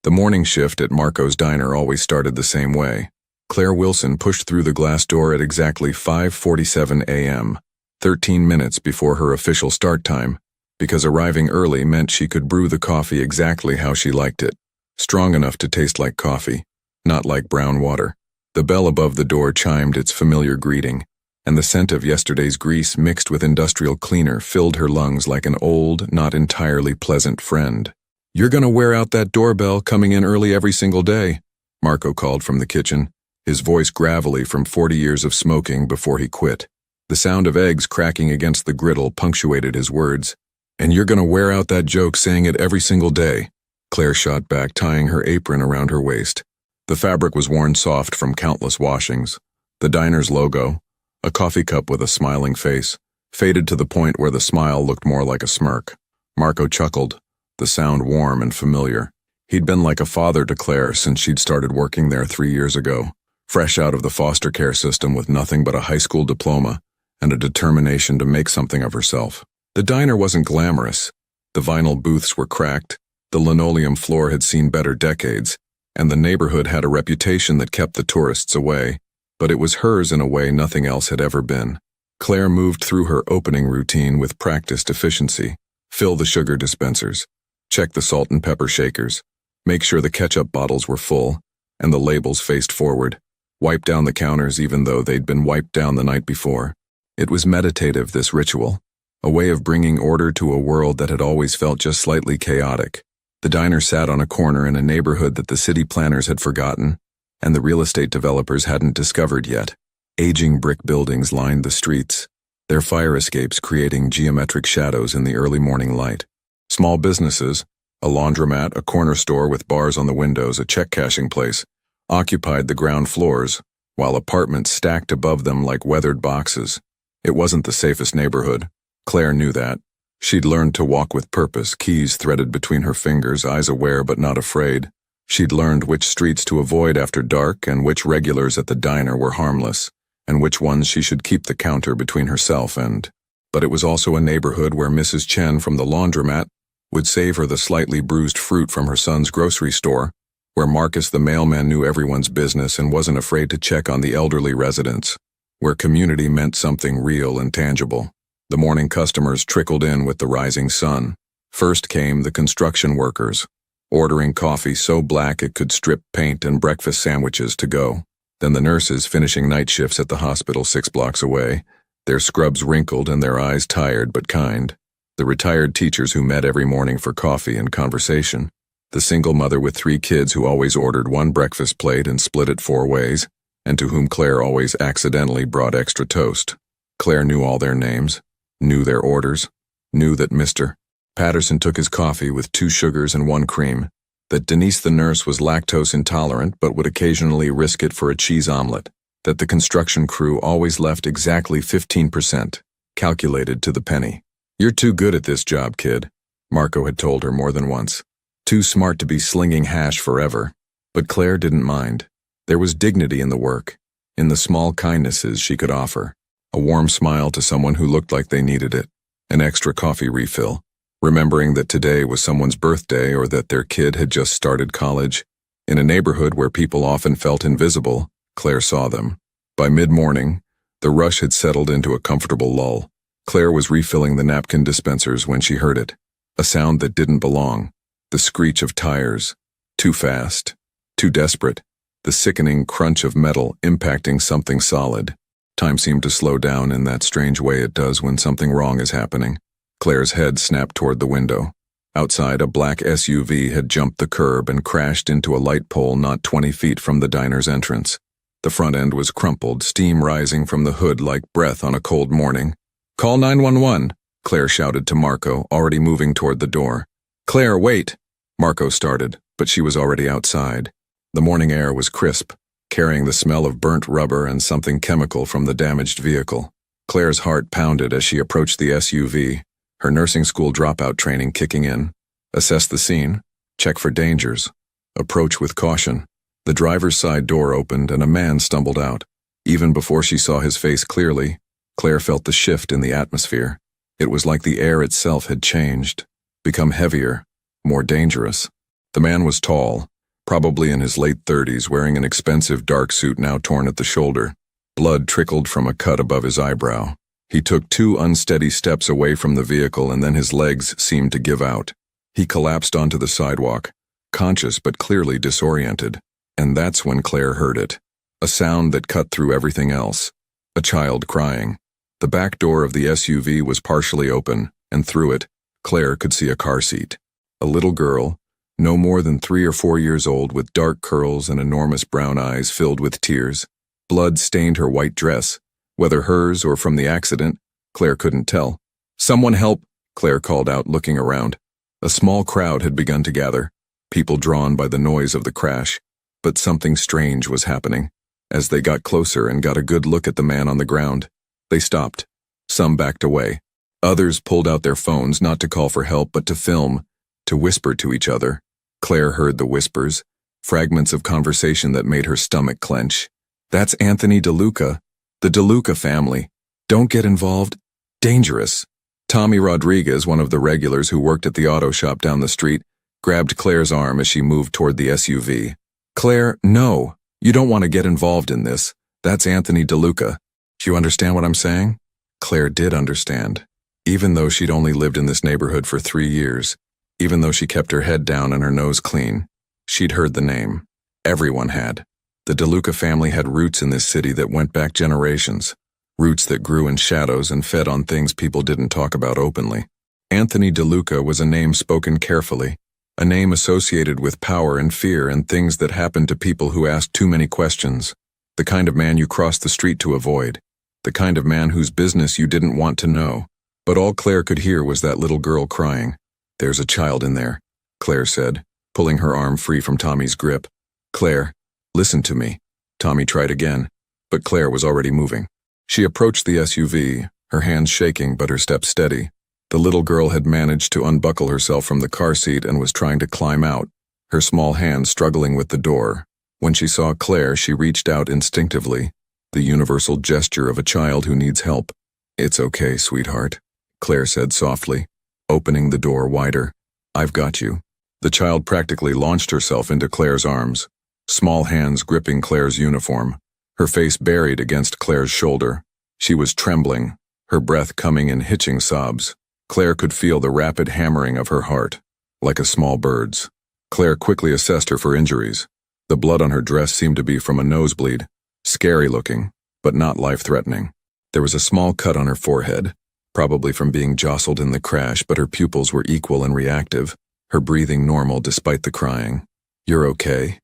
The morning shift at Marco's diner always started the same way. Claire Wilson pushed through the glass door at exactly 5:47 a.m., 13 minutes before her official start time, because arriving early meant she could brew the coffee exactly how she liked it, strong enough to taste like coffee, not like brown water. The bell above the door chimed its familiar greeting, and the scent of yesterday's grease mixed with industrial cleaner filled her lungs like an old, not entirely pleasant friend. "You're gonna wear out that doorbell coming in early every single day," Marco called from the kitchen, his voice gravelly from 40 years of smoking before he quit. The sound of eggs cracking against the griddle punctuated his words. "And you're gonna wear out that joke saying it every single day," Claire shot back, tying her apron around her waist. The fabric was worn soft from countless washings. The diner's logo, a coffee cup with a smiling face, faded to the point where the smile looked more like a smirk. Marco chuckled, the sound warm and familiar. He'd been like a father to Claire since she'd started working there 3 years ago, fresh out of the foster care system with nothing but a high school diploma and a determination to make something of herself. The diner wasn't glamorous. The vinyl booths were cracked, the linoleum floor had seen better decades, and the neighborhood had a reputation that kept the tourists away, but it was hers in a way nothing else had ever been. Claire moved through her opening routine with practiced efficiency. Fill the sugar dispensers, check the salt and pepper shakers, make sure the ketchup bottles were full, and the labels faced forward, wipe down the counters even though they'd been wiped down the night before. It was meditative, this ritual, a way of bringing order to a world that had always felt just slightly chaotic. The diner sat on a corner in a neighborhood that the city planners had forgotten, and the real estate developers hadn't discovered yet. Aging brick buildings lined the streets, their fire escapes creating geometric shadows in the early morning light. Small businesses, a laundromat, a corner store with bars on the windows, a check-cashing place, occupied the ground floors, while apartments stacked above them like weathered boxes. It wasn't the safest neighborhood. Claire knew that. She'd learned to walk with purpose, keys threaded between her fingers, eyes aware but not afraid. She'd learned which streets to avoid after dark and which regulars at the diner were harmless, and which ones she should keep the counter between herself and. But it was also a neighborhood where Mrs. Chen from the laundromat would save her the slightly bruised fruit from her son's grocery store, where Marcus the mailman knew everyone's business and wasn't afraid to check on the elderly residents, where community meant something real and tangible. The morning customers trickled in with the rising sun. First came the construction workers, ordering coffee so black it could strip paint and breakfast sandwiches to go. Then the nurses finishing night shifts at the hospital 6 blocks away, their scrubs wrinkled and their eyes tired but kind. The retired teachers who met every morning for coffee and conversation. The single mother with 3 kids who always ordered one breakfast plate and split it 4 ways, and to whom Claire always accidentally brought extra toast. Claire knew all their names, knew their orders, knew that Mr. Patterson took his coffee with 2 sugars and 1 cream, that Denise the nurse was lactose intolerant but would occasionally risk it for a cheese omelet, that the construction crew always left exactly 15%, calculated to the penny. "You're too good at this job, kid," Marco had told her more than once. Too smart to be slinging hash forever. But Claire didn't mind. There was dignity in the work, in the small kindnesses she could offer. A warm smile to someone who looked like they needed it, an extra coffee refill, remembering that today was someone's birthday or that their kid had just started college. In a neighborhood where people often felt invisible, Claire saw them. By mid-morning, the rush had settled into a comfortable lull. Claire was refilling the napkin dispensers when she heard it, a sound that didn't belong, the screech of tires, too fast, too desperate, the sickening crunch of metal impacting something solid. Time seemed to slow down in that strange way it does when something wrong is happening. Claire's head snapped toward the window. Outside, a black SUV had jumped the curb and crashed into a light pole not 20 feet from the diner's entrance. The front end was crumpled, steam rising from the hood like breath on a cold morning. "Call 911, Claire shouted to Marco, already moving toward the door. "Claire, wait!" Marco started, but she was already outside. The morning air was crisp, carrying the smell of burnt rubber and something chemical from the damaged vehicle. Claire's heart pounded as she approached the SUV, her nursing school dropout training kicking in. Assess the scene, check for dangers, approach with caution. The driver's side door opened and a man stumbled out. Even before she saw his face clearly, Claire felt the shift in the atmosphere. It was like the air itself had changed, become heavier, more dangerous. The man was tall, probably in his late 30s, wearing an expensive dark suit now torn at the shoulder. Blood trickled from a cut above his eyebrow. He took 2 unsteady steps away from the vehicle, and then his legs seemed to give out. He collapsed onto the sidewalk, conscious but clearly disoriented. And that's when Claire heard it. A sound that cut through everything else. A child crying. The back door of the SUV was partially open, and through it, Claire could see a car seat. A little girl, no more than 3 or 4 years old, with dark curls and enormous brown eyes filled with tears. Blood stained her white dress. Whether hers or from the accident, Claire couldn't tell. "Someone help!" Claire called out, looking around. A small crowd had begun to gather, people drawn by the noise of the crash. But something strange was happening. As they got closer and got a good look at the man on the ground, they stopped. Some backed away. Others pulled out their phones, not to call for help but to film, to whisper to each other. Claire heard the whispers, fragments of conversation that made her stomach clench. "That's Anthony DeLuca. The DeLuca family. Don't get involved. Dangerous." Tommy Rodriguez, one of the regulars who worked at the auto shop down the street, grabbed Claire's arm as she moved toward the SUV. "Claire, no. You don't want to get involved in this. That's Anthony DeLuca. Do you understand what I'm saying?" Claire did understand. Even though she'd only lived in this neighborhood for 3 years, even though she kept her head down and her nose clean, she'd heard the name. Everyone had. The DeLuca family had roots in this city that went back generations. Roots that grew in shadows and fed on things people didn't talk about openly. Anthony DeLuca was a name spoken carefully. A name associated with power and fear and things that happened to people who asked too many questions. The kind of man you crossed the street to avoid. The kind of man whose business you didn't want to know. But all Claire could hear was that little girl crying. "There's a child in there," Claire said, pulling her arm free from Tommy's grip. "Claire, listen to me." Tommy tried again, but Claire was already moving. She approached the SUV, her hands shaking but her steps steady. The little girl had managed to unbuckle herself from the car seat and was trying to climb out, her small hand struggling with the door. When she saw Claire, she reached out instinctively, the universal gesture of a child who needs help. "It's okay, sweetheart," Claire said softly, opening the door wider. "I've got you." The child practically launched herself into Claire's arms, small hands gripping Claire's uniform, her face buried against Claire's shoulder. She was trembling, her breath coming in hitching sobs. Claire could feel the rapid hammering of her heart, like a small bird's. Claire quickly assessed her for injuries. The blood on her dress seemed to be from a nosebleed, scary looking, but not life-threatening. There was a small cut on her forehead, probably from being jostled in the crash, but her pupils were equal and reactive, her breathing normal despite the crying. You're okay,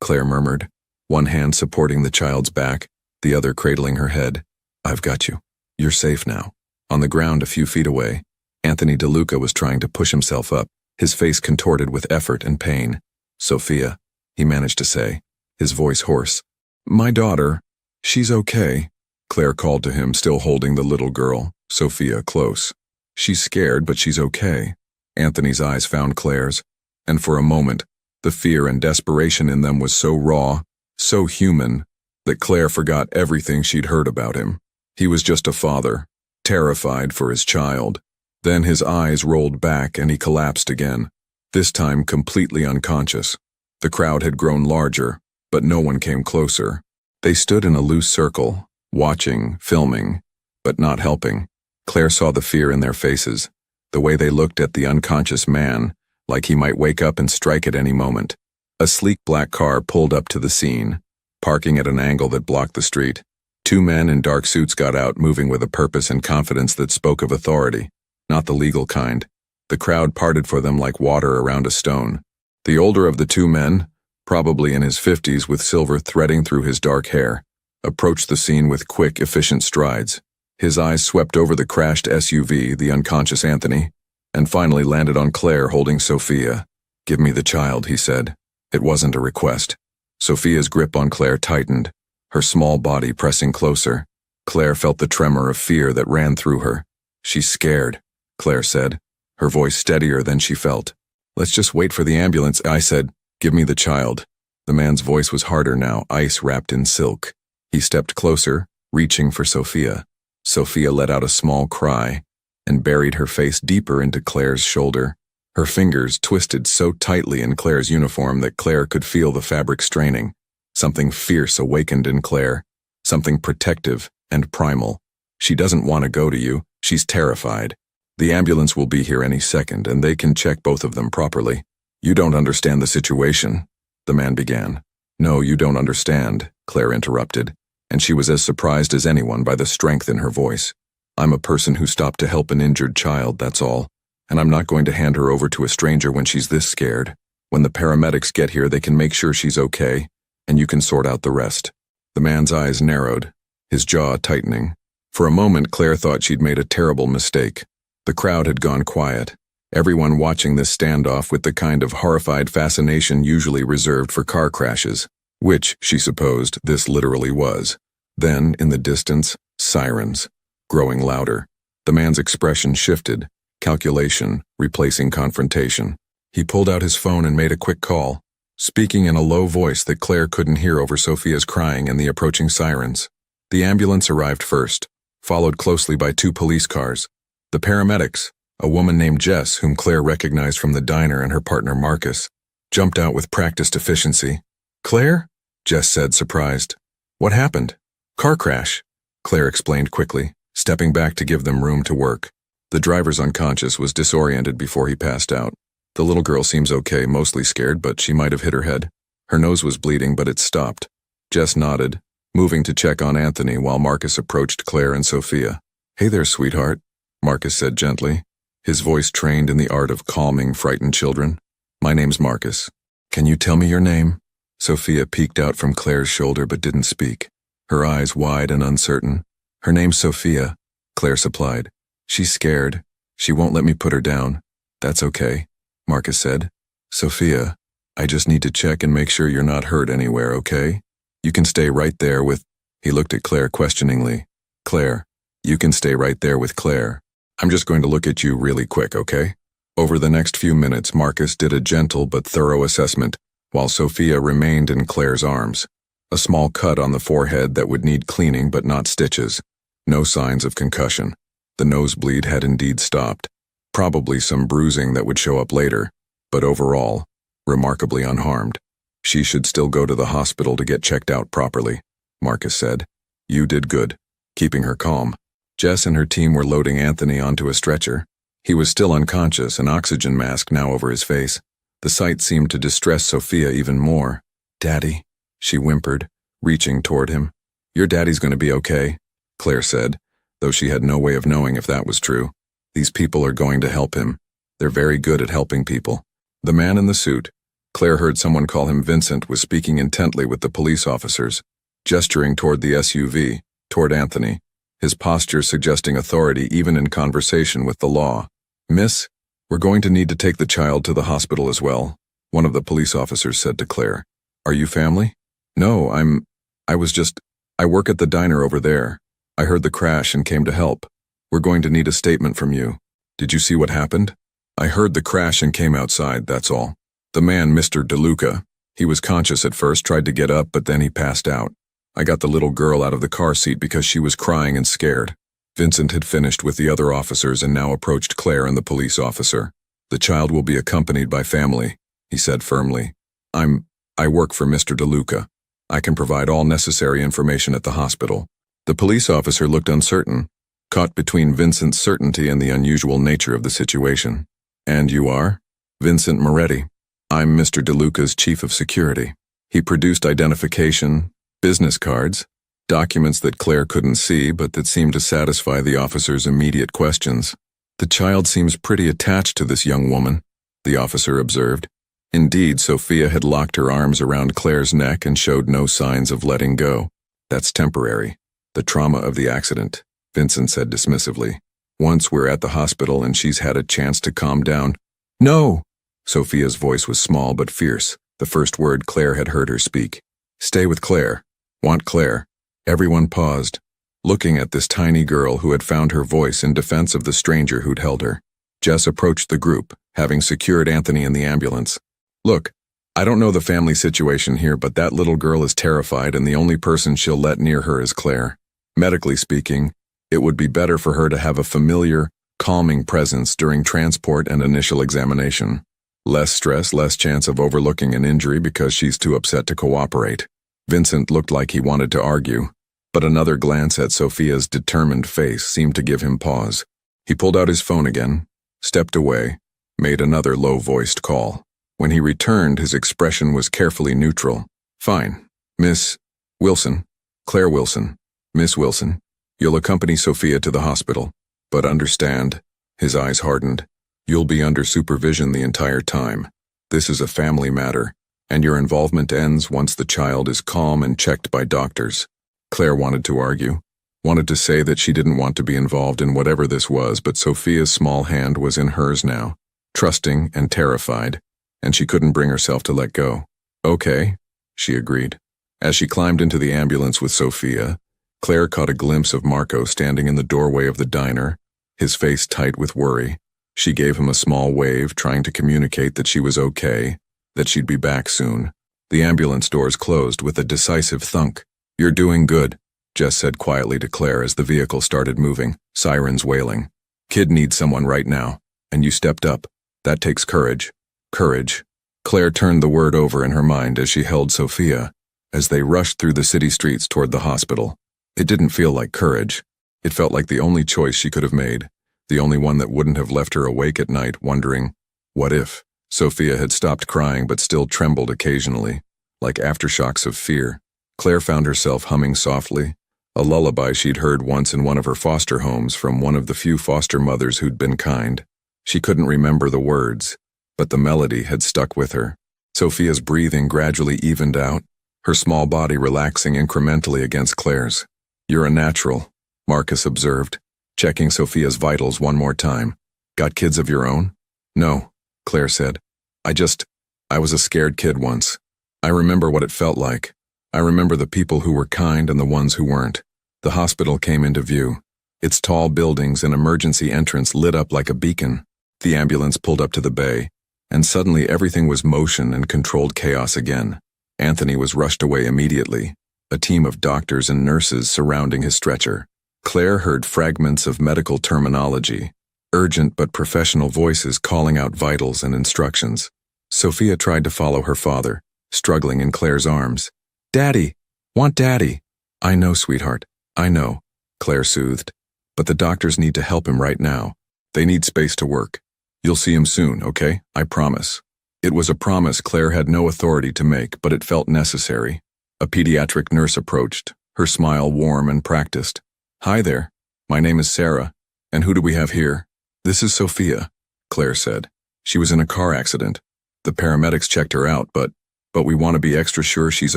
Claire murmured, one hand supporting the child's back, the other cradling her head. "I've got you. You're safe now." On the ground a few feet away, Anthony DeLuca was trying to push himself up, his face contorted with effort and pain. "Sophia," he managed to say, his voice hoarse. "My daughter, she's okay," Claire called to him, still holding the little girl, Sophia, close. "She's scared, but she's okay." Anthony's eyes found Claire's, and for a moment, the fear and desperation in them was so raw, so human, that Claire forgot everything she'd heard about him. He was just a father, terrified for his child. Then his eyes rolled back and he collapsed again, this time completely unconscious. The crowd had grown larger, but no one came closer. They stood in a loose circle, watching, filming, but not helping. Claire saw the fear in their faces, the way they looked at the unconscious man, like he might wake up and strike at any moment. A sleek black car pulled up to the scene, parking at an angle that blocked the street. Two men in dark suits got out, moving with a purpose and confidence that spoke of authority, not the legal kind. The crowd parted for them like water around a stone. The older of the two men, probably in his 50s with silver threading through his dark hair, approached the scene with quick, efficient strides. His eyes swept over the crashed SUV, the unconscious Anthony, and finally landed on Claire holding Sophia. "Give me the child," he said. It wasn't a request. Sophia's grip on Claire tightened, her small body pressing closer. Claire felt the tremor of fear that ran through her. "She's scared," Claire said, her voice steadier than she felt. "Let's just wait for the ambulance," I said. "Give me the child." The man's voice was harder now, ice wrapped in silk. He stepped closer, reaching for Sophia. Sophia let out a small cry and buried her face deeper into Claire's shoulder, Her fingers twisted so tightly in Claire's uniform that Claire could feel the fabric straining. Something fierce awakened in Claire, something protective and primal. She doesn't want to go to you, she's terrified. The ambulance will be here any second, and they can check both of them properly. You don't understand the situation, the man began. No, you don't understand, Claire interrupted, and she was as surprised as anyone by the strength in her voice. I'm a person who stopped to help an injured child, that's all, and I'm not going to hand her over to a stranger when she's this scared. When the paramedics get here, they can make sure she's okay, and you can sort out the rest. The man's eyes narrowed, his jaw tightening. For a moment, Claire thought she'd made a terrible mistake. The crowd had gone quiet, everyone watching this standoff with the kind of horrified fascination usually reserved for car crashes, which, she supposed, this literally was. Then, in the distance, sirens, growing louder. The man's expression shifted, calculation replacing confrontation. He pulled out his phone and made a quick call, speaking in a low voice that Claire couldn't hear over Sophia's crying and the approaching sirens. The ambulance arrived first, followed closely by 2 police cars. The paramedics, a woman named Jess, whom Claire recognized from the diner, and her partner Marcus, jumped out with practiced efficiency. Claire? Jess said, surprised. What happened? Car crash, Claire explained quickly, stepping back to give them room to work. The driver's unconscious, was disoriented before he passed out. The little girl seems okay, mostly scared, but she might have hit her head. Her nose was bleeding, but it stopped. Jess nodded, moving to check on Anthony while Marcus approached Claire and Sophia. Hey there, sweetheart, Marcus said gently, his voice trained in the art of calming frightened children. My name's Marcus. Can you tell me your name? Sophia peeked out from Claire's shoulder but didn't speak, her eyes wide and uncertain. Her name's Sophia, Claire supplied. She's scared. She won't let me put her down. That's okay, Marcus said. Sophia, I just need to check and make sure you're not hurt anywhere, okay? You can stay right there with... He looked at Claire questioningly. Claire, you can stay right there with Claire. I'm just going to look at you really quick, okay? Over the next few minutes, Marcus did a gentle but thorough assessment, while Sophia remained in Claire's arms. A small cut on the forehead that would need cleaning but not stitches. No signs of concussion. The nosebleed had indeed stopped. Probably some bruising that would show up later, but overall, remarkably unharmed. She should still go to the hospital to get checked out properly, Marcus said. You did good, keeping her calm. Jess and her team were loading Anthony onto a stretcher. He was still unconscious, an oxygen mask now over his face. The sight seemed to distress Sophia even more. Daddy, she whimpered, reaching toward him. Your daddy's going to be okay, Claire said, though she had no way of knowing if that was true. These people are going to help him. They're very good at helping people. The man in the suit, Claire heard someone call him Vincent, was speaking intently with the police officers, gesturing toward the SUV, toward Anthony, his posture suggesting authority even in conversation with the law. Miss, we're going to need to take the child to the hospital as well, one of the police officers said to Claire. Are you family? No, I work at the diner over there. I heard the crash and came to help. We're going to need a statement from you. Did you see what happened? I heard the crash and came outside, that's all. The man, Mr. DeLuca, he was conscious at first, tried to get up, but then he passed out. I got the little girl out of the car seat because she was crying and scared. Vincent had finished with the other officers and now approached Claire and the police officer. The child will be accompanied by family, he said firmly. I work for Mr. DeLuca. I can provide all necessary information at the hospital. The police officer looked uncertain, caught between Vincent's certainty and the unusual nature of the situation. And you are? Vincent Moretti. I'm Mr. DeLuca's chief of security. He produced identification, business cards, documents that Claire couldn't see but that seemed to satisfy the officer's immediate questions. The child seems pretty attached to this young woman, the officer observed. Indeed, Sophia had locked her arms around Claire's neck and showed no signs of letting go. That's temporary. The trauma of the accident, Vincent said dismissively. Once we're at the hospital and she's had a chance to calm down. No! Sophia's voice was small but fierce, the first word Claire had heard her speak. Stay with Claire. Want Claire. Everyone paused, looking at this tiny girl who had found her voice in defense of the stranger who'd held her. Jess approached the group, having secured Anthony in the ambulance. Look, I don't know the family situation here, but that little girl is terrified and the only person she'll let near her is Claire. Medically speaking, it would be better for her to have a familiar, calming presence during transport and initial examination. Less stress, less chance of overlooking an injury because she's too upset to cooperate. Vincent looked like he wanted to argue, but another glance at Sophia's determined face seemed to give him pause. He pulled out his phone again, stepped away, made another low-voiced call. When he returned, his expression was carefully neutral. "Fine. Miss Wilson, Claire Wilson, Miss Wilson, you'll accompany Sophia to the hospital. But understand," his eyes hardened, "you'll be under supervision the entire time. This is a family matter, and your involvement ends once the child is calm and checked by doctors." Claire wanted to argue, wanted to say that she didn't want to be involved in whatever this was, but Sophia's small hand was in hers now, trusting and terrified, and she couldn't bring herself to let go. "Okay," she agreed. As she climbed into the ambulance with Sophia, Claire caught a glimpse of Marco standing in the doorway of the diner, his face tight with worry. She gave him a small wave, trying to communicate that she was okay, that she'd be back soon. The ambulance doors closed with a decisive thunk. "You're doing good," Jess said quietly to Claire as the vehicle started moving, sirens wailing. "Kid needs someone right now, and you stepped up. That takes courage." Courage. Claire turned the word over in her mind as she held Sophia, as they rushed through the city streets toward the hospital. It didn't feel like courage. It felt like the only choice she could have made, the only one that wouldn't have left her awake at night wondering, what if? Sophia had stopped crying but still trembled occasionally, like aftershocks of fear. Claire found herself humming softly, a lullaby she'd heard once in one of her foster homes from one of the few foster mothers who'd been kind. She couldn't remember the words, but the melody had stuck with her. Sophia's breathing gradually evened out, her small body relaxing incrementally against Claire's. "You're a natural," Marcus observed, checking Sophia's vitals one more time. "Got kids of your own?" "No," Claire said. I was a scared kid once. I remember what it felt like. I remember the people who were kind and the ones who weren't." The hospital came into view, its tall buildings and emergency entrance lit up like a beacon. The ambulance pulled up to the bay, and suddenly everything was motion and controlled chaos again. Anthony was rushed away immediately, a team of doctors and nurses surrounding his stretcher. Claire heard fragments of medical terminology, urgent but professional voices calling out vitals and instructions. Sophia tried to follow her father, struggling in Claire's arms. "Daddy! Want Daddy!" "I know, sweetheart, I know," Claire soothed. "But the doctors need to help him right now. They need space to work. You'll see him soon, okay? I promise." It was a promise Claire had no authority to make, but it felt necessary. A pediatric nurse approached, her smile warm and practiced. "Hi there. My name is Sarah. And who do we have here?" "This is Sophia," Claire said. "She was in a car accident. The paramedics checked her out, but we want to be extra sure she's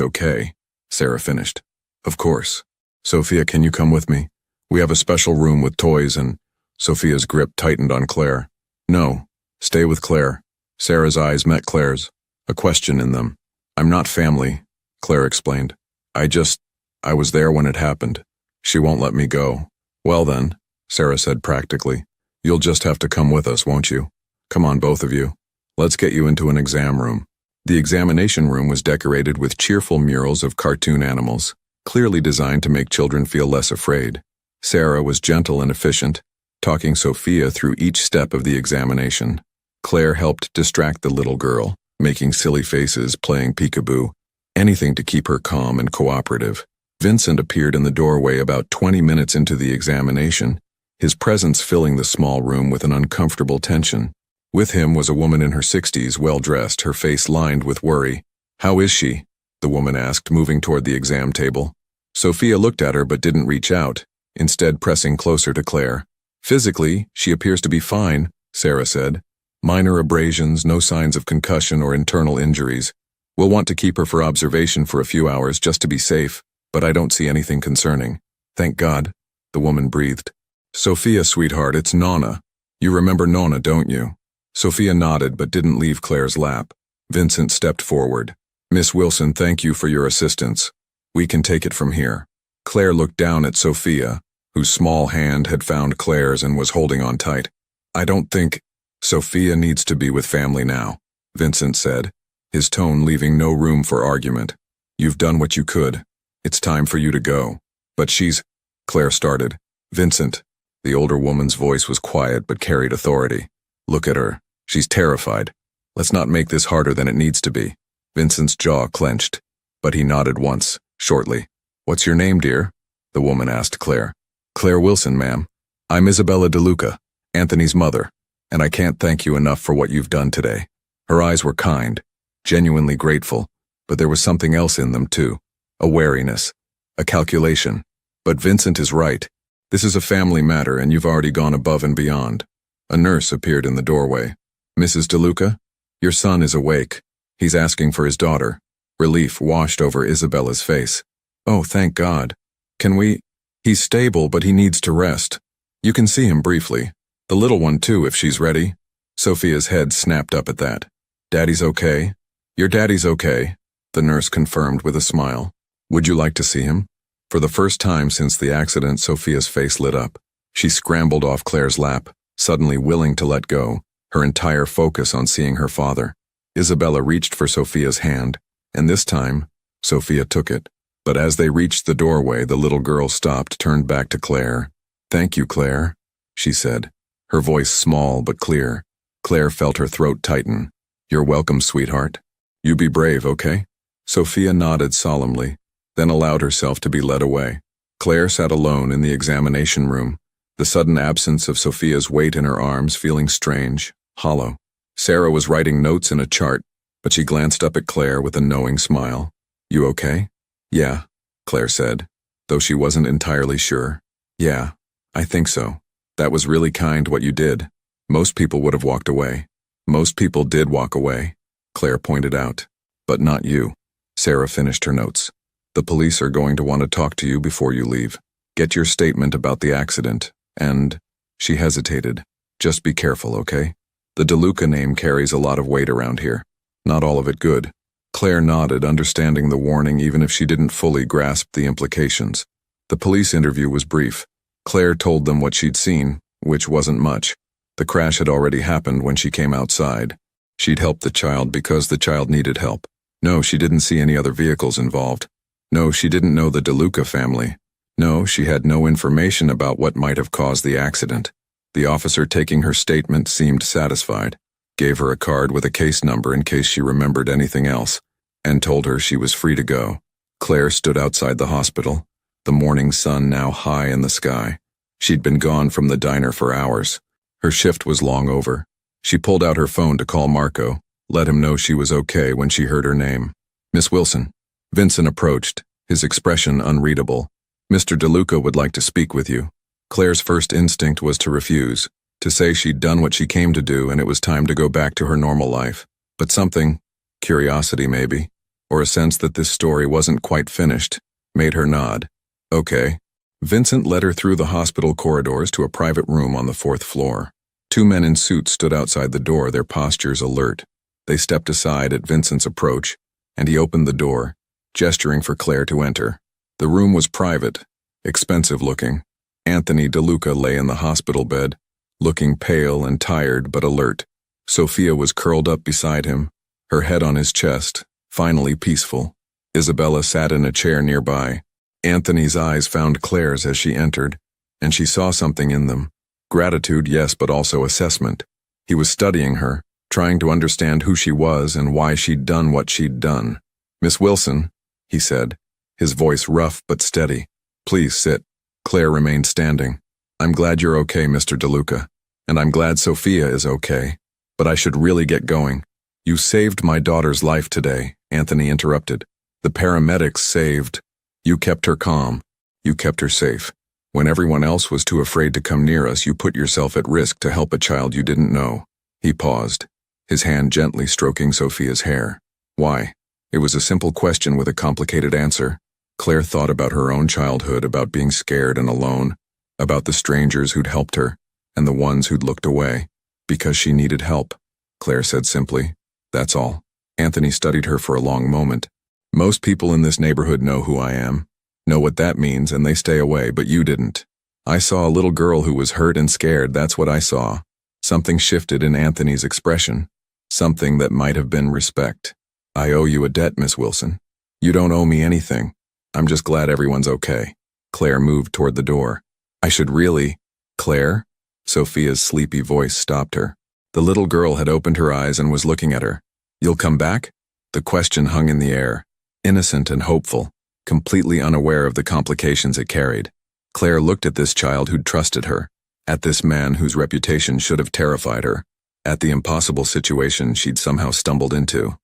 okay," Sarah finished. "Of course. Sophia, can you come with me? We have a special room with toys and—" Sophia's grip tightened on Claire. "No, stay with Claire." Sarah's eyes met Claire's, a question in them. "I'm not family," Claire explained. I was there when it happened. She won't let me go." "Well then," Sarah said practically, "you'll just have to come with us, won't you? Come on, both of you. Let's get you into an exam room." The examination room was decorated with cheerful murals of cartoon animals, clearly designed to make children feel less afraid. Sarah was gentle and efficient, talking Sophia through each step of the examination. Claire helped distract the little girl, making silly faces, playing peekaboo, anything to keep her calm and cooperative. Vincent appeared in the doorway about 20 minutes into the examination, his presence filling the small room with an uncomfortable tension. With him was a woman in her 60s, well-dressed, her face lined with worry. "How is she?" the woman asked, moving toward the exam table. Sophia looked at her but didn't reach out, instead pressing closer to Claire. "Physically, she appears to be fine," Sarah said. "Minor abrasions, no signs of concussion or internal injuries. We'll want to keep her for observation for a few hours just to be safe, but I don't see anything concerning." "Thank God," the woman breathed. "Sophia, sweetheart, it's Nonna. You remember Nonna, don't you?" Sophia nodded but didn't leave Claire's lap. Vincent stepped forward. "Miss Wilson, thank you for your assistance. We can take it from here." Claire looked down at Sophia, whose small hand had found Claire's and was holding on tight. "I don't think—" "Sophia needs to be with family now," Vincent said, his tone leaving no room for argument. "You've done what you could. It's time for you to go." "But she's—" Claire started. "Vincent," The older woman's voice was quiet but carried authority. Look at her. She's terrified. Let's not make this harder than it needs to be. Vincent's jaw clenched, but he nodded once, shortly. What's your name, dear? The woman asked Claire. Claire Wilson, ma'am. I'm Isabella DeLuca, Anthony's mother, and I can't thank you enough for what you've done today. Her eyes were kind, genuinely grateful, but there was something else in them too. A wariness, a calculation. But Vincent is right. This is a family matter and you've already gone above and beyond. A nurse appeared in the doorway. Mrs. DeLuca, your son is awake. He's asking for his daughter. Relief washed over Isabella's face. Oh, thank God. Can we? He's stable, but he needs to rest. You can see him briefly. The little one too, if she's ready. Sophia's head snapped up at that. Daddy's okay? Your daddy's okay, the nurse confirmed with a smile. Would you like to see him? For the first time since the accident, Sophia's face lit up. She scrambled off Claire's lap, suddenly willing to let go, her entire focus on seeing her father. Isabella reached for Sophia's hand, and this time, Sophia took it. But as they reached the doorway, the little girl stopped, turned back to Claire. Thank you, Claire, she said, her voice small but clear. Claire felt her throat tighten. You're welcome, sweetheart. You be brave, okay? Sophia nodded solemnly, then allowed herself to be led away. Claire sat alone in the examination room, the sudden absence of Sophia's weight in her arms feeling strange, hollow. Sarah was writing notes in a chart, but she glanced up at Claire with a knowing smile. You okay? Yeah, Claire said, though she wasn't entirely sure. Yeah, I think so. That was really kind what you did. Most people would have walked away. Most people did walk away, Claire pointed out. But not you. Sarah finished her notes. The police are going to want to talk to you before you leave. Get your statement about the accident, and... She hesitated. Just be careful, okay? The DeLuca name carries a lot of weight around here. Not all of it good. Claire nodded, understanding the warning even if she didn't fully grasp the implications. The police interview was brief. Claire told them what she'd seen, which wasn't much. The crash had already happened when she came outside. She'd helped the child because the child needed help. No, she didn't see any other vehicles involved. No, she didn't know the DeLuca family. No, she had no information about what might have caused the accident. The officer taking her statement seemed satisfied, gave her a card with a case number in case she remembered anything else, and told her she was free to go. Claire stood outside the hospital, the morning sun now high in the sky. She'd been gone from the diner for hours. Her shift was long over. She pulled out her phone to call Marco, let him know she was okay when she heard her name. Miss Wilson. Vincent approached, his expression unreadable. Mr. DeLuca would like to speak with you. Claire's first instinct was to refuse, to say she'd done what she came to do and it was time to go back to her normal life. But something, curiosity maybe, or a sense that this story wasn't quite finished, made her nod. Okay. Vincent led her through the hospital corridors to a private room on the 4th floor. 2 men in suits stood outside the door, their postures alert. They stepped aside at Vincent's approach, and he opened the door, gesturing for Claire to enter. The room was private, expensive looking. Anthony DeLuca lay in the hospital bed, looking pale and tired but alert. Sophia was curled up beside him, her head on his chest, finally peaceful. Isabella sat in a chair nearby. Anthony's eyes found Claire's as she entered, and she saw something in them. Gratitude, yes, but also assessment. He was studying her, trying to understand who she was and why she'd done what she'd done. Miss Wilson, he said, his voice rough but steady. Please sit. Claire remained standing. I'm glad you're okay, Mr. DeLuca, and I'm glad Sophia is okay, but I should really get going. You saved my daughter's life today, Anthony interrupted. The paramedics saved. You kept her calm. You kept her safe. When everyone else was too afraid to come near us, you put yourself at risk to help a child you didn't know. He paused, his hand gently stroking Sophia's hair. Why? It was a simple question with a complicated answer. Claire thought about her own childhood, about being scared and alone, about the strangers who'd helped her, and the ones who'd looked away. Because she needed help, Claire said simply. That's all. Anthony studied her for a long moment. Most people in this neighborhood know who I am, know what that means, and they stay away, but you didn't. I saw a little girl who was hurt and scared, that's what I saw. Something shifted in Anthony's expression, something that might have been respect. I owe you a debt, Miss Wilson. You don't owe me anything. I'm just glad everyone's okay. Claire moved toward the door. I should really... Claire? Sophia's sleepy voice stopped her. The little girl had opened her eyes and was looking at her. You'll come back? The question hung in the air, innocent and hopeful, completely unaware of the complications it carried. Claire looked at this child who'd trusted her, at this man whose reputation should have terrified her, at the impossible situation she'd somehow stumbled into.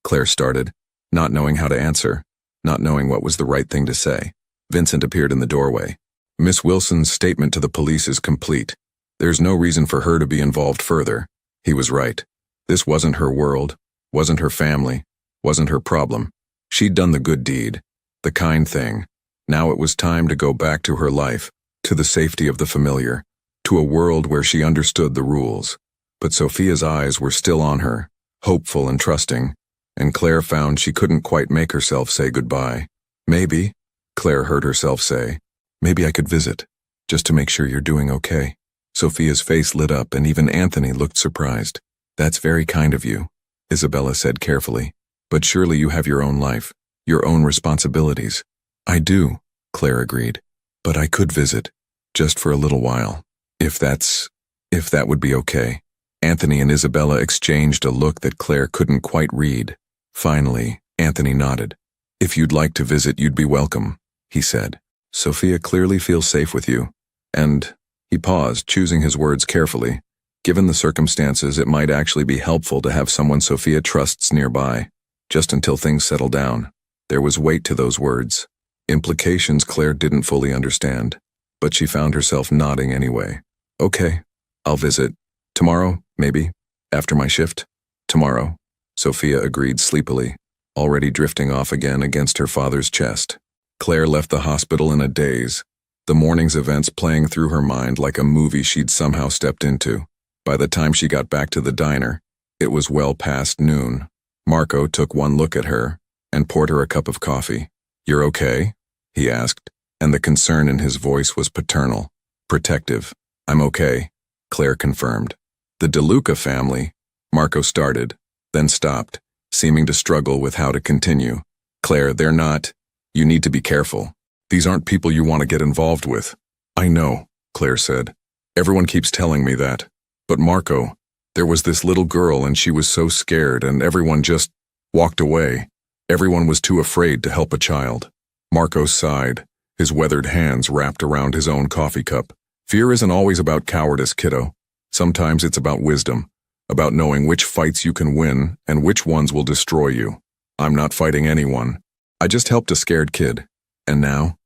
Claire started, not knowing how to answer, not knowing what was the right thing to say. Vincent appeared in the doorway. Miss Wilson's statement to the police is complete. There's no reason for her to be involved further. He was right. This wasn't her world, wasn't her family, wasn't her problem. She'd done the good deed, the kind thing. Now it was time to go back to her life, to the safety of the familiar, to a world where she understood the rules. But Sophia's eyes were still on her, hopeful and trusting, and Claire found she couldn't quite make herself say goodbye. Maybe, Claire heard herself say, maybe I could visit, just to make sure you're doing okay. Sophia's face lit up and even Anthony looked surprised. That's very kind of you, Isabella said carefully. But surely you have your own life, your own responsibilities. I do, Claire agreed. But I could visit, just for a little while. If that would be okay. Anthony and Isabella exchanged a look that Claire couldn't quite read. Finally, Anthony nodded. If you'd like to visit, you'd be welcome, he said. Sophia clearly feels safe with you. And, he paused, choosing his words carefully. Given the circumstances, it might actually be helpful to have someone Sophia trusts nearby, just until things settle down. There was weight to those words. Implications Claire didn't fully understand, but she found herself nodding anyway. Okay, I'll visit. Tomorrow, maybe, after my shift. Tomorrow, Sophia agreed sleepily, already drifting off again against her father's chest. Claire left the hospital in a daze, the morning's events playing through her mind like a movie she'd somehow stepped into. By the time she got back to the diner, it was well past noon. Marco took one look at her and poured her a cup of coffee. You're okay? He asked, and the concern in his voice was paternal, protective. I'm okay, Claire confirmed. The DeLuca family, Marco started, then stopped, seeming to struggle with how to continue. Claire, they're not. You need to be careful. These aren't people you want to get involved with. I know, Claire said. Everyone keeps telling me that. But Marco, there was this little girl and she was so scared and everyone just walked away. Everyone was too afraid to help a child. Marco sighed, his weathered hands wrapped around his own coffee cup. Fear isn't always about cowardice, kiddo. Sometimes it's about wisdom, about knowing which fights you can win and which ones will destroy you. I'm not fighting anyone. I just helped a scared kid. And now,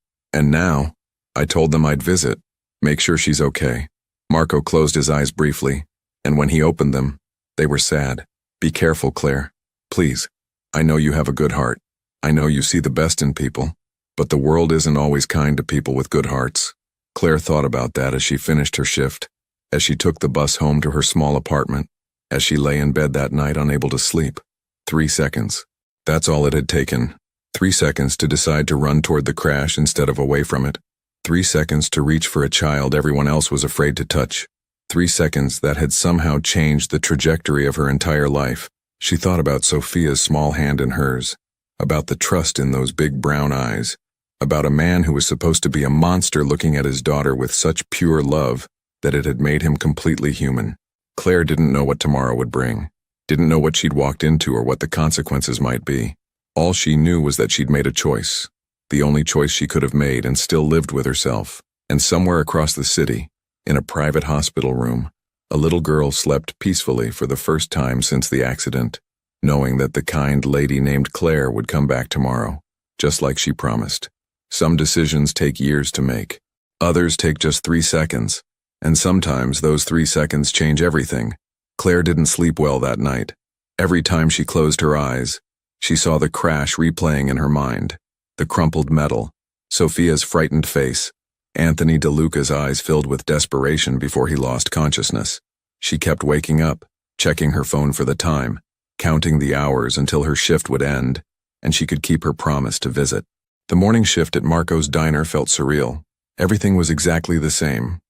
I told them I'd visit, make sure she's okay. Marco closed his eyes briefly, and when he opened them, they were sad. Be careful, Claire. Please. I know you have a good heart. I know you see the best in people. But the world isn't always kind to people with good hearts. Claire thought about that as she finished her shift, as she took the bus home to her small apartment, as she lay in bed that night unable to sleep. 3 seconds. That's all it had taken. 3 seconds to decide to run toward the crash instead of away from it. 3 seconds to reach for a child everyone else was afraid to touch. 3 seconds that had somehow changed the trajectory of her entire life. She thought about Sophia's small hand in hers, about the trust in those big brown eyes, about a man who was supposed to be a monster looking at his daughter with such pure love that it had made him completely human. Claire didn't know what tomorrow would bring, didn't know what she'd walked into or what the consequences might be. All she knew was that she'd made a choice, the only choice she could have made and still lived with herself. And somewhere across the city, in a private hospital room, a little girl slept peacefully for the first time since the accident, knowing that the kind lady named Claire would come back tomorrow, just like she promised. Some decisions take years to make. Others take just 3 seconds, and sometimes those 3 seconds change everything. Claire didn't sleep well that night. Every time she closed her eyes, she saw the crash replaying in her mind, the crumpled metal, Sophia's frightened face, Anthony DeLuca's eyes filled with desperation before he lost consciousness. She kept waking up, checking her phone for the time, counting the hours until her shift would end, and she could keep her promise to visit. The morning shift at Marco's diner felt surreal. Everything was exactly the same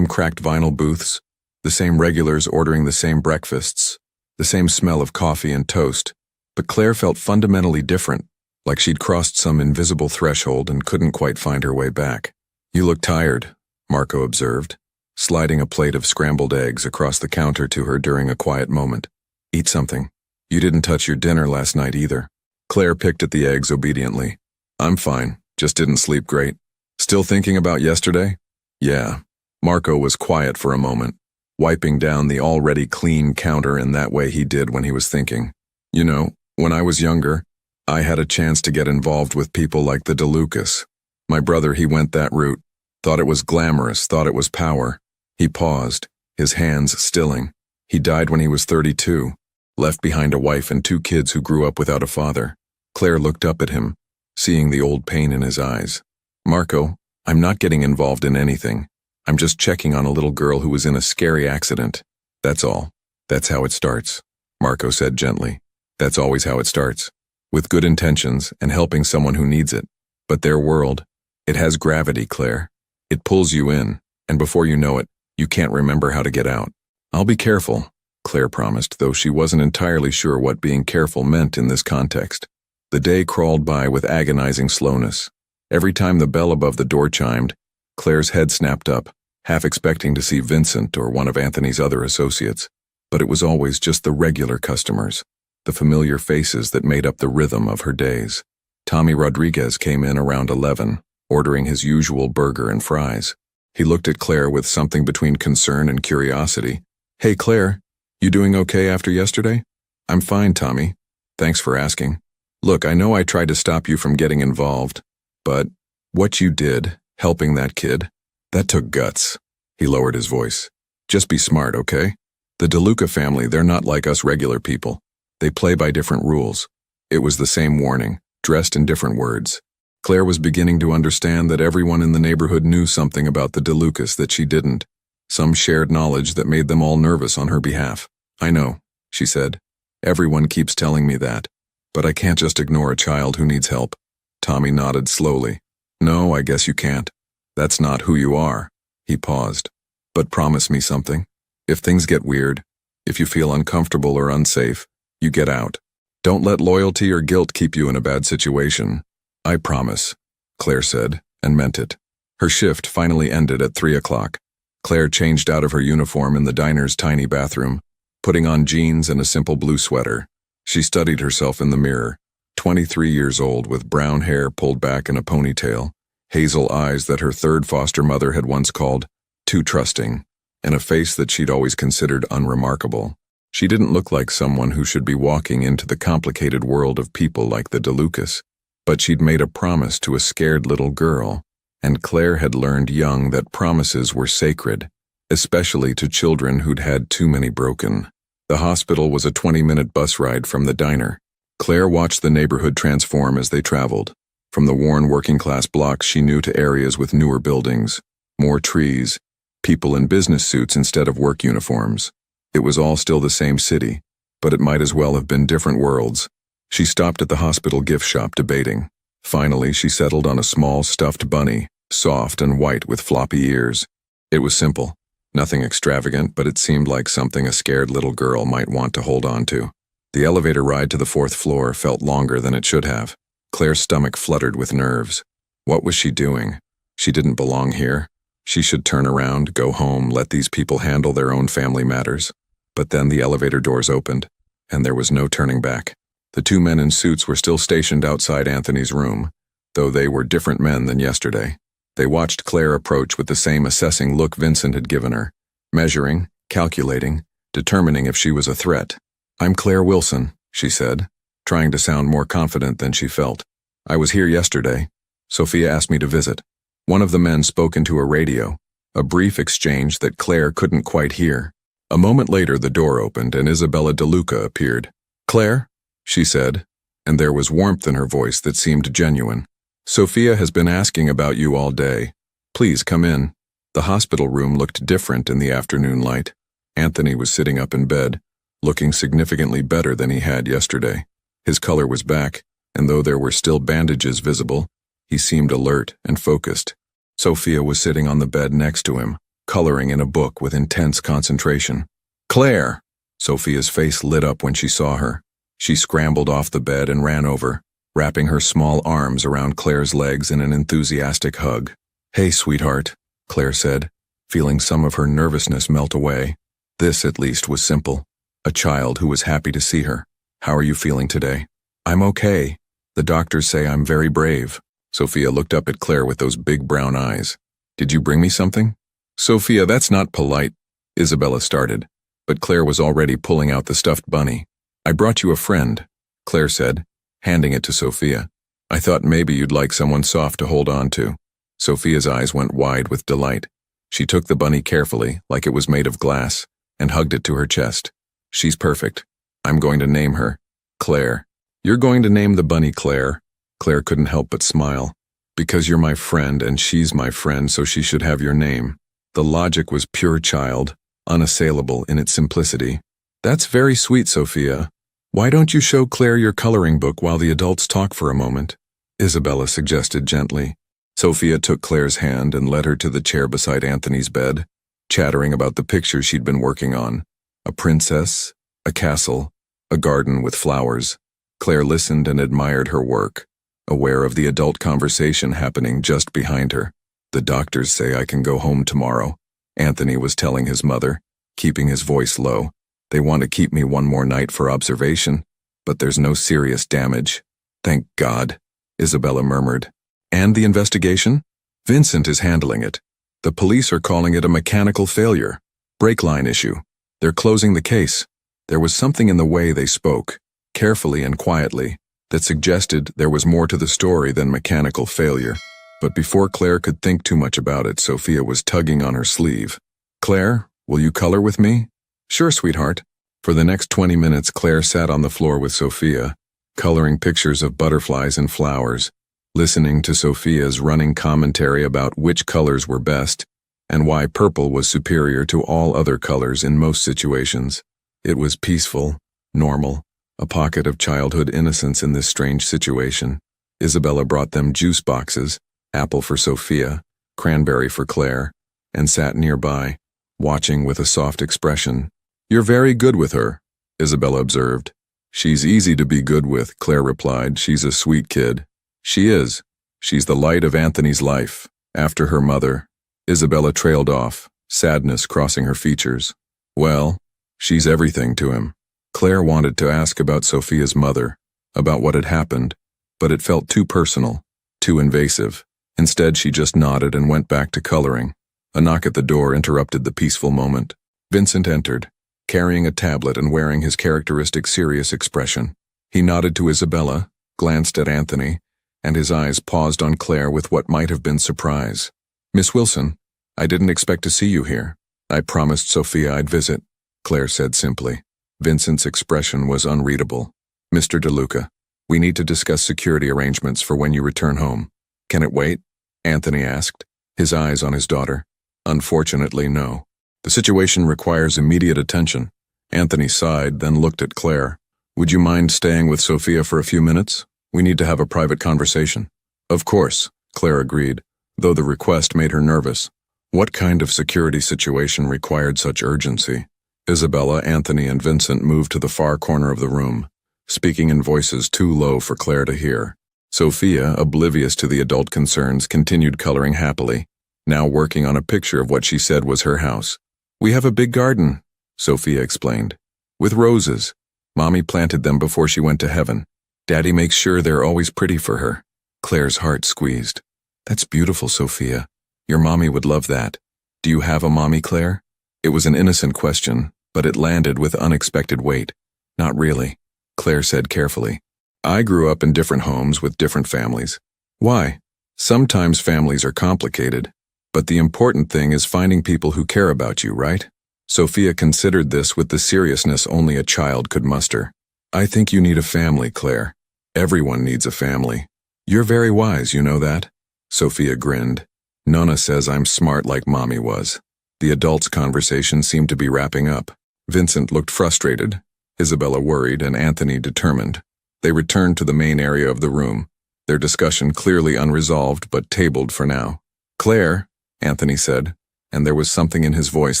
cracked vinyl booths, the same regulars ordering the same breakfasts, the same smell of coffee and toast. But Claire felt fundamentally different, like she'd crossed some invisible threshold and couldn't quite find her way back. You look tired, Marco observed, sliding a plate of scrambled eggs across the counter to her during a quiet moment. Eat something. You didn't touch your dinner last night either. Claire picked at the eggs obediently. I'm fine, just didn't sleep great. Still thinking about yesterday? Yeah. Marco was quiet for a moment, wiping down the already clean counter in that way he did when he was thinking. You know, when I was younger, I had a chance to get involved with people like the DeLucas. My brother, he went that route. Thought it was glamorous, thought it was power. He paused, his hands stilling. He died when he was 32, left behind a wife and 2 kids who grew up without a father. Claire looked up at him, seeing the old pain in his eyes. Marco, I'm not getting involved in anything. I'm just checking on a little girl who was in a scary accident. That's all. That's how it starts, Marco said gently. That's always how it starts. With good intentions and helping someone who needs it. But their world, it has gravity, Claire. It pulls you in, and before you know it, you can't remember how to get out. I'll be careful, Claire promised, though she wasn't entirely sure what being careful meant in this context. The day crawled by with agonizing slowness. Every time the bell above the door chimed, Claire's head snapped up, half expecting to see Vincent or one of Anthony's other associates. But it was always just the regular customers, the familiar faces that made up the rhythm of her days. Tommy Rodriguez came in around 11, ordering his usual burger and fries. He looked at Claire with something between concern and curiosity. Hey Claire, you doing okay after yesterday? I'm fine, Tommy. Thanks for asking. Look, I know I tried to stop you from getting involved, but what you did, helping that kid, that took guts. He lowered his voice. Just be smart, okay? The DeLuca family, they're not like us regular people. They play by different rules. It was the same warning, dressed in different words. Claire was beginning to understand that everyone in the neighborhood knew something about the DeLucas that she didn't. Some shared knowledge that made them all nervous on her behalf. I know, she said. Everyone keeps telling me that. But I can't just ignore a child who needs help. Tommy nodded slowly. No, I guess you can't. That's not who you are. He paused. But promise me something. If things get weird, if you feel uncomfortable or unsafe, you get out. Don't let loyalty or guilt keep you in a bad situation. I promise, Claire said, and meant it. Her shift finally ended at 3 o'clock. Claire changed out of her uniform in the diner's tiny bathroom, putting on jeans and a simple blue sweater. She studied herself in the mirror, 23 years old with brown hair pulled back in a ponytail, hazel eyes that her third foster mother had once called too trusting, and a face that she'd always considered unremarkable. She didn't look like someone who should be walking into the complicated world of people like the DeLucas, but she'd made a promise to a scared little girl, and Claire had learned young that promises were sacred, especially to children who'd had too many broken. The hospital was a 20-minute bus ride from the diner. Claire watched the neighborhood transform as they traveled, from the worn working-class blocks she knew to areas with newer buildings, more trees, people in business suits instead of work uniforms. It was all still the same city, but it might as well have been different worlds. She stopped at the hospital gift shop debating. Finally, she settled on a small stuffed bunny, soft and white with floppy ears. It was simple, nothing extravagant, but it seemed like something a scared little girl might want to hold on to. The elevator ride to the 4th floor felt longer than it should have. Claire's stomach fluttered with nerves. What was she doing? She didn't belong here. She should turn around, go home, let these people handle their own family matters. But then the elevator doors opened, and there was no turning back. The 2 men in suits were still stationed outside Anthony's room, though they were different men than yesterday. They watched Claire approach with the same assessing look Vincent had given her, measuring, calculating, determining if she was a threat. I'm Claire Wilson, she said, trying to sound more confident than she felt. I was here yesterday. Sophia asked me to visit. One of the men spoke into a radio, a brief exchange that Claire couldn't quite hear. A moment later, the door opened and Isabella DeLuca appeared. Claire, she said, and there was warmth in her voice that seemed genuine. Sophia has been asking about you all day. Please come in. The hospital room looked different in the afternoon light. Anthony was sitting up in bed, looking significantly better than he had yesterday. His color was back, and though there were still bandages visible, he seemed alert and focused. Sophia was sitting on the bed next to him, coloring in a book with intense concentration. Claire! Sophia's face lit up when she saw her. She scrambled off the bed and ran over, wrapping her small arms around Claire's legs in an enthusiastic hug. Hey, sweetheart. Claire said, feeling some of her nervousness melt away. This, at least, was simple. A child who was happy to see her. How are you feeling today? I'm okay. The doctors say I'm very brave. Sophia looked up at Claire with those big brown eyes. Did you bring me something? Sophia, that's not polite, Isabella started, but Claire was already pulling out the stuffed bunny. I brought you a friend, Claire said, handing it to Sophia. I thought maybe you'd like someone soft to hold on to. Sophia's eyes went wide with delight. She took the bunny carefully, like it was made of glass, and hugged it to her chest. She's perfect. I'm going to name her Claire. You're going to name the bunny Claire? Claire couldn't help but smile. Because you're my friend and she's my friend, so she should have your name. The logic was pure child, unassailable in its simplicity. That's very sweet, Sophia. Why don't you show Claire your coloring book while the adults talk for a moment? Isabella suggested gently. Sophia took Claire's hand and led her to the chair beside Anthony's bed, chattering about the pictures she'd been working on. A princess, a castle, a garden with flowers. Claire listened and admired her work, aware of the adult conversation happening just behind her. The doctors say I can go home tomorrow, Anthony was telling his mother, keeping his voice low. They want to keep me one more night for observation, but there's no serious damage. Thank God, Isabella murmured. And the investigation? Vincent is handling it. The police are calling it a mechanical failure. Brake line issue. They're closing the case. There was something in the way they spoke, carefully and quietly, that suggested there was more to the story than mechanical failure. But before Claire could think too much about it, Sophia was tugging on her sleeve. Claire, will you color with me? Sure, sweetheart. For the next 20 minutes, Claire sat on the floor with Sophia, coloring pictures of butterflies and flowers, listening to Sophia's running commentary about which colors were best and why purple was superior to all other colors in most situations. It was peaceful, normal, a pocket of childhood innocence in this strange situation. Isabella brought them juice boxes, apple for Sophia, cranberry for Claire, and sat nearby, watching with a soft expression. You're very good with her, Isabella observed. She's easy to be good with, Claire replied. She's a sweet kid. She is. She's the light of Anthony's life. After her mother, Isabella trailed off, sadness crossing her features. Well, she's everything to him. Claire wanted to ask about Sophia's mother, about what had happened, but it felt too personal, too invasive. Instead, she just nodded and went back to coloring. A knock at the door interrupted the peaceful moment. Vincent entered, carrying a tablet and wearing his characteristic serious expression. He nodded to Isabella, glanced at Anthony, and his eyes paused on Claire with what might have been surprise. Miss Wilson, I didn't expect to see you here. I promised Sophia I'd visit, Claire said simply. Vincent's expression was unreadable. Mr. DeLuca, we need to discuss security arrangements for when you return home. Can it wait? Anthony asked, his eyes on his daughter. Unfortunately, no. The situation requires immediate attention. Anthony sighed, then looked at Claire. Would you mind staying with Sophia for a few minutes? We need to have a private conversation. Of course, Claire agreed, though the request made her nervous. What kind of security situation required such urgency? Isabella, Anthony, and Vincent moved to the far corner of the room, speaking in voices too low for Claire to hear. Sophia, oblivious to the adult concerns, continued coloring happily, now working on a picture of what she said was her house. We have a big garden, Sophia explained, with roses. Mommy planted them before she went to heaven. Daddy makes sure they're always pretty for her. Claire's heart squeezed. That's beautiful, Sophia. Your mommy would love that. Do you have a mommy, Claire? It was an innocent question, but it landed with unexpected weight. Not really, Claire said carefully. I grew up in different homes with different families. Why? Sometimes families are complicated, but the important thing is finding people who care about you, right? Sophia considered this with the seriousness only a child could muster. I think you need a family, Claire. Everyone needs a family. You're very wise, you know that? Sophia grinned. Nona says I'm smart like Mommy was. The adults' conversation seemed to be wrapping up. Vincent looked frustrated, Isabella worried, and Anthony determined. They returned to the main area of the room, their discussion clearly unresolved but tabled for now. Claire, Anthony said, and there was something in his voice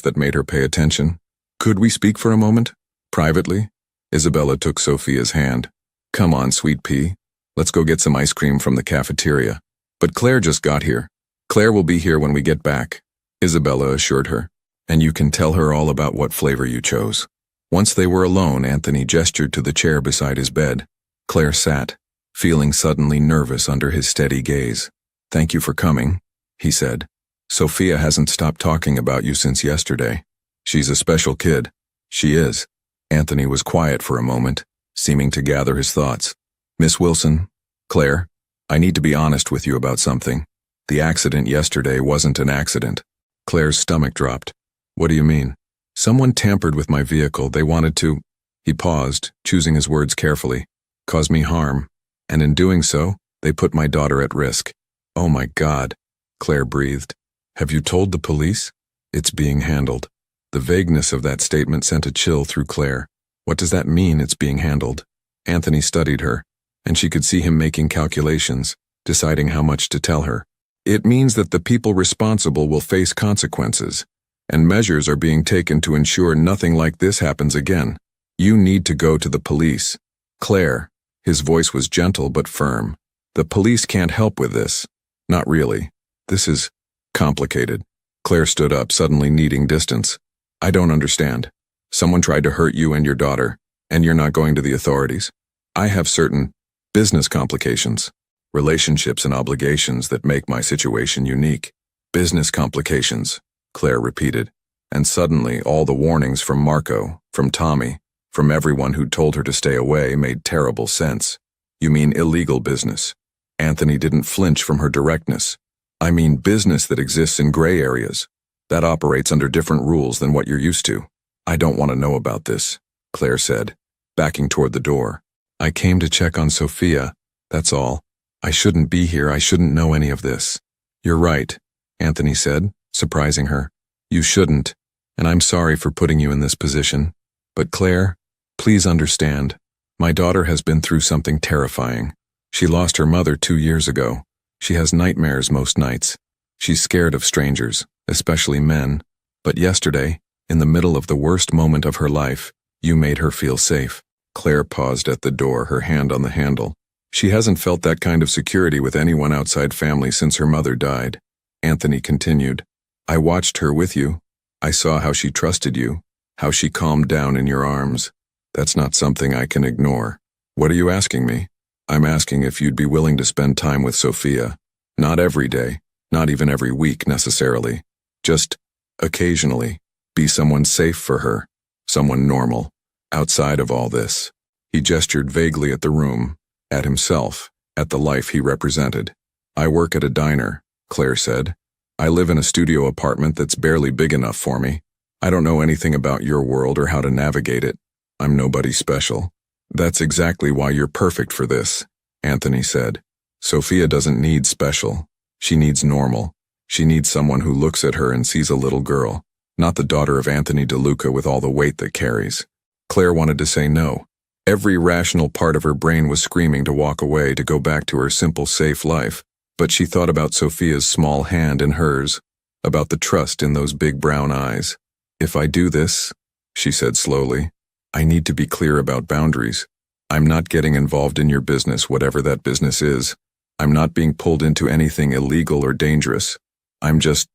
that made her pay attention. Could we speak for a moment? Privately? Isabella took Sophia's hand. Come on, sweet pea. Let's go get some ice cream from the cafeteria. But Claire just got here. Claire will be here when we get back. Isabella assured her. And you can tell her all about what flavor you chose. Once they were alone, Anthony gestured to the chair beside his bed. Claire sat, feeling suddenly nervous under his steady gaze. Thank you for coming, he said. Sophia hasn't stopped talking about you since yesterday. She's a special kid. She is. Anthony was quiet for a moment, seeming to gather his thoughts. Miss Wilson, Claire, I need to be honest with you about something. The accident yesterday wasn't an accident. Claire's stomach dropped. What do you mean? Someone tampered with my vehicle. They wanted to. He paused, choosing his words carefully. Cause me harm. And in doing so, they put my daughter at risk. Oh my God, Claire breathed. Have you told the police? It's being handled. The vagueness of that statement sent a chill through Claire. What does that mean, it's being handled? Anthony studied her, and she could see him making calculations, deciding how much to tell her. It means that the people responsible will face consequences, and measures are being taken to ensure nothing like this happens again. You need to go to the police. Claire, his voice was gentle but firm. The police can't help with this. Not really. This is complicated. Claire stood up, suddenly needing distance. I don't understand. Someone tried to hurt you and your daughter, and you're not going to the authorities. I have certain business complications, relationships and obligations that make my situation unique. Business complications, Claire repeated, and suddenly all the warnings from Marco, from Tommy, from everyone who'd told her to stay away made terrible sense. You mean illegal business? Anthony didn't flinch from her directness. I mean business that exists in gray areas, that operates under different rules than what you're used to. I don't want to know about this, Claire said, backing toward the door. I came to check on Sophia, that's all. I shouldn't be here, I shouldn't know any of this. You're right, Anthony said, surprising her. You shouldn't, and I'm sorry for putting you in this position. But Claire, please understand, my daughter has been through something terrifying. She lost her mother 2 years ago. She has nightmares most nights. She's scared of strangers, especially men. But yesterday, in the middle of the worst moment of her life, you made her feel safe. Claire paused at the door, her hand on the handle. She hasn't felt that kind of security with anyone outside family since her mother died. Anthony continued. I watched her with you. I saw how she trusted you, how she calmed down in your arms. That's not something I can ignore. What are you asking me? I'm asking if you'd be willing to spend time with Sophia. Not every day, not even every week necessarily. Just occasionally. Be someone safe for her, someone normal, outside of all this. He gestured vaguely at the room, at himself, at the life he represented. I work at a diner, Claire said. I live in a studio apartment that's barely big enough for me. I don't know anything about your world or how to navigate it. I'm nobody special. That's exactly why you're perfect for this, Anthony said. Sophia doesn't need special. She needs normal. She needs someone who looks at her and sees a little girl, not the daughter of Anthony DeLuca with all the weight that carries. Claire wanted to say no. Every rational part of her brain was screaming to walk away, to go back to her simple, safe life. But she thought about Sophia's small hand in hers, about the trust in those big brown eyes. If I do this, she said slowly, I need to be clear about boundaries. I'm not getting involved in your business, whatever that business is. I'm not being pulled into anything illegal or dangerous. I'm just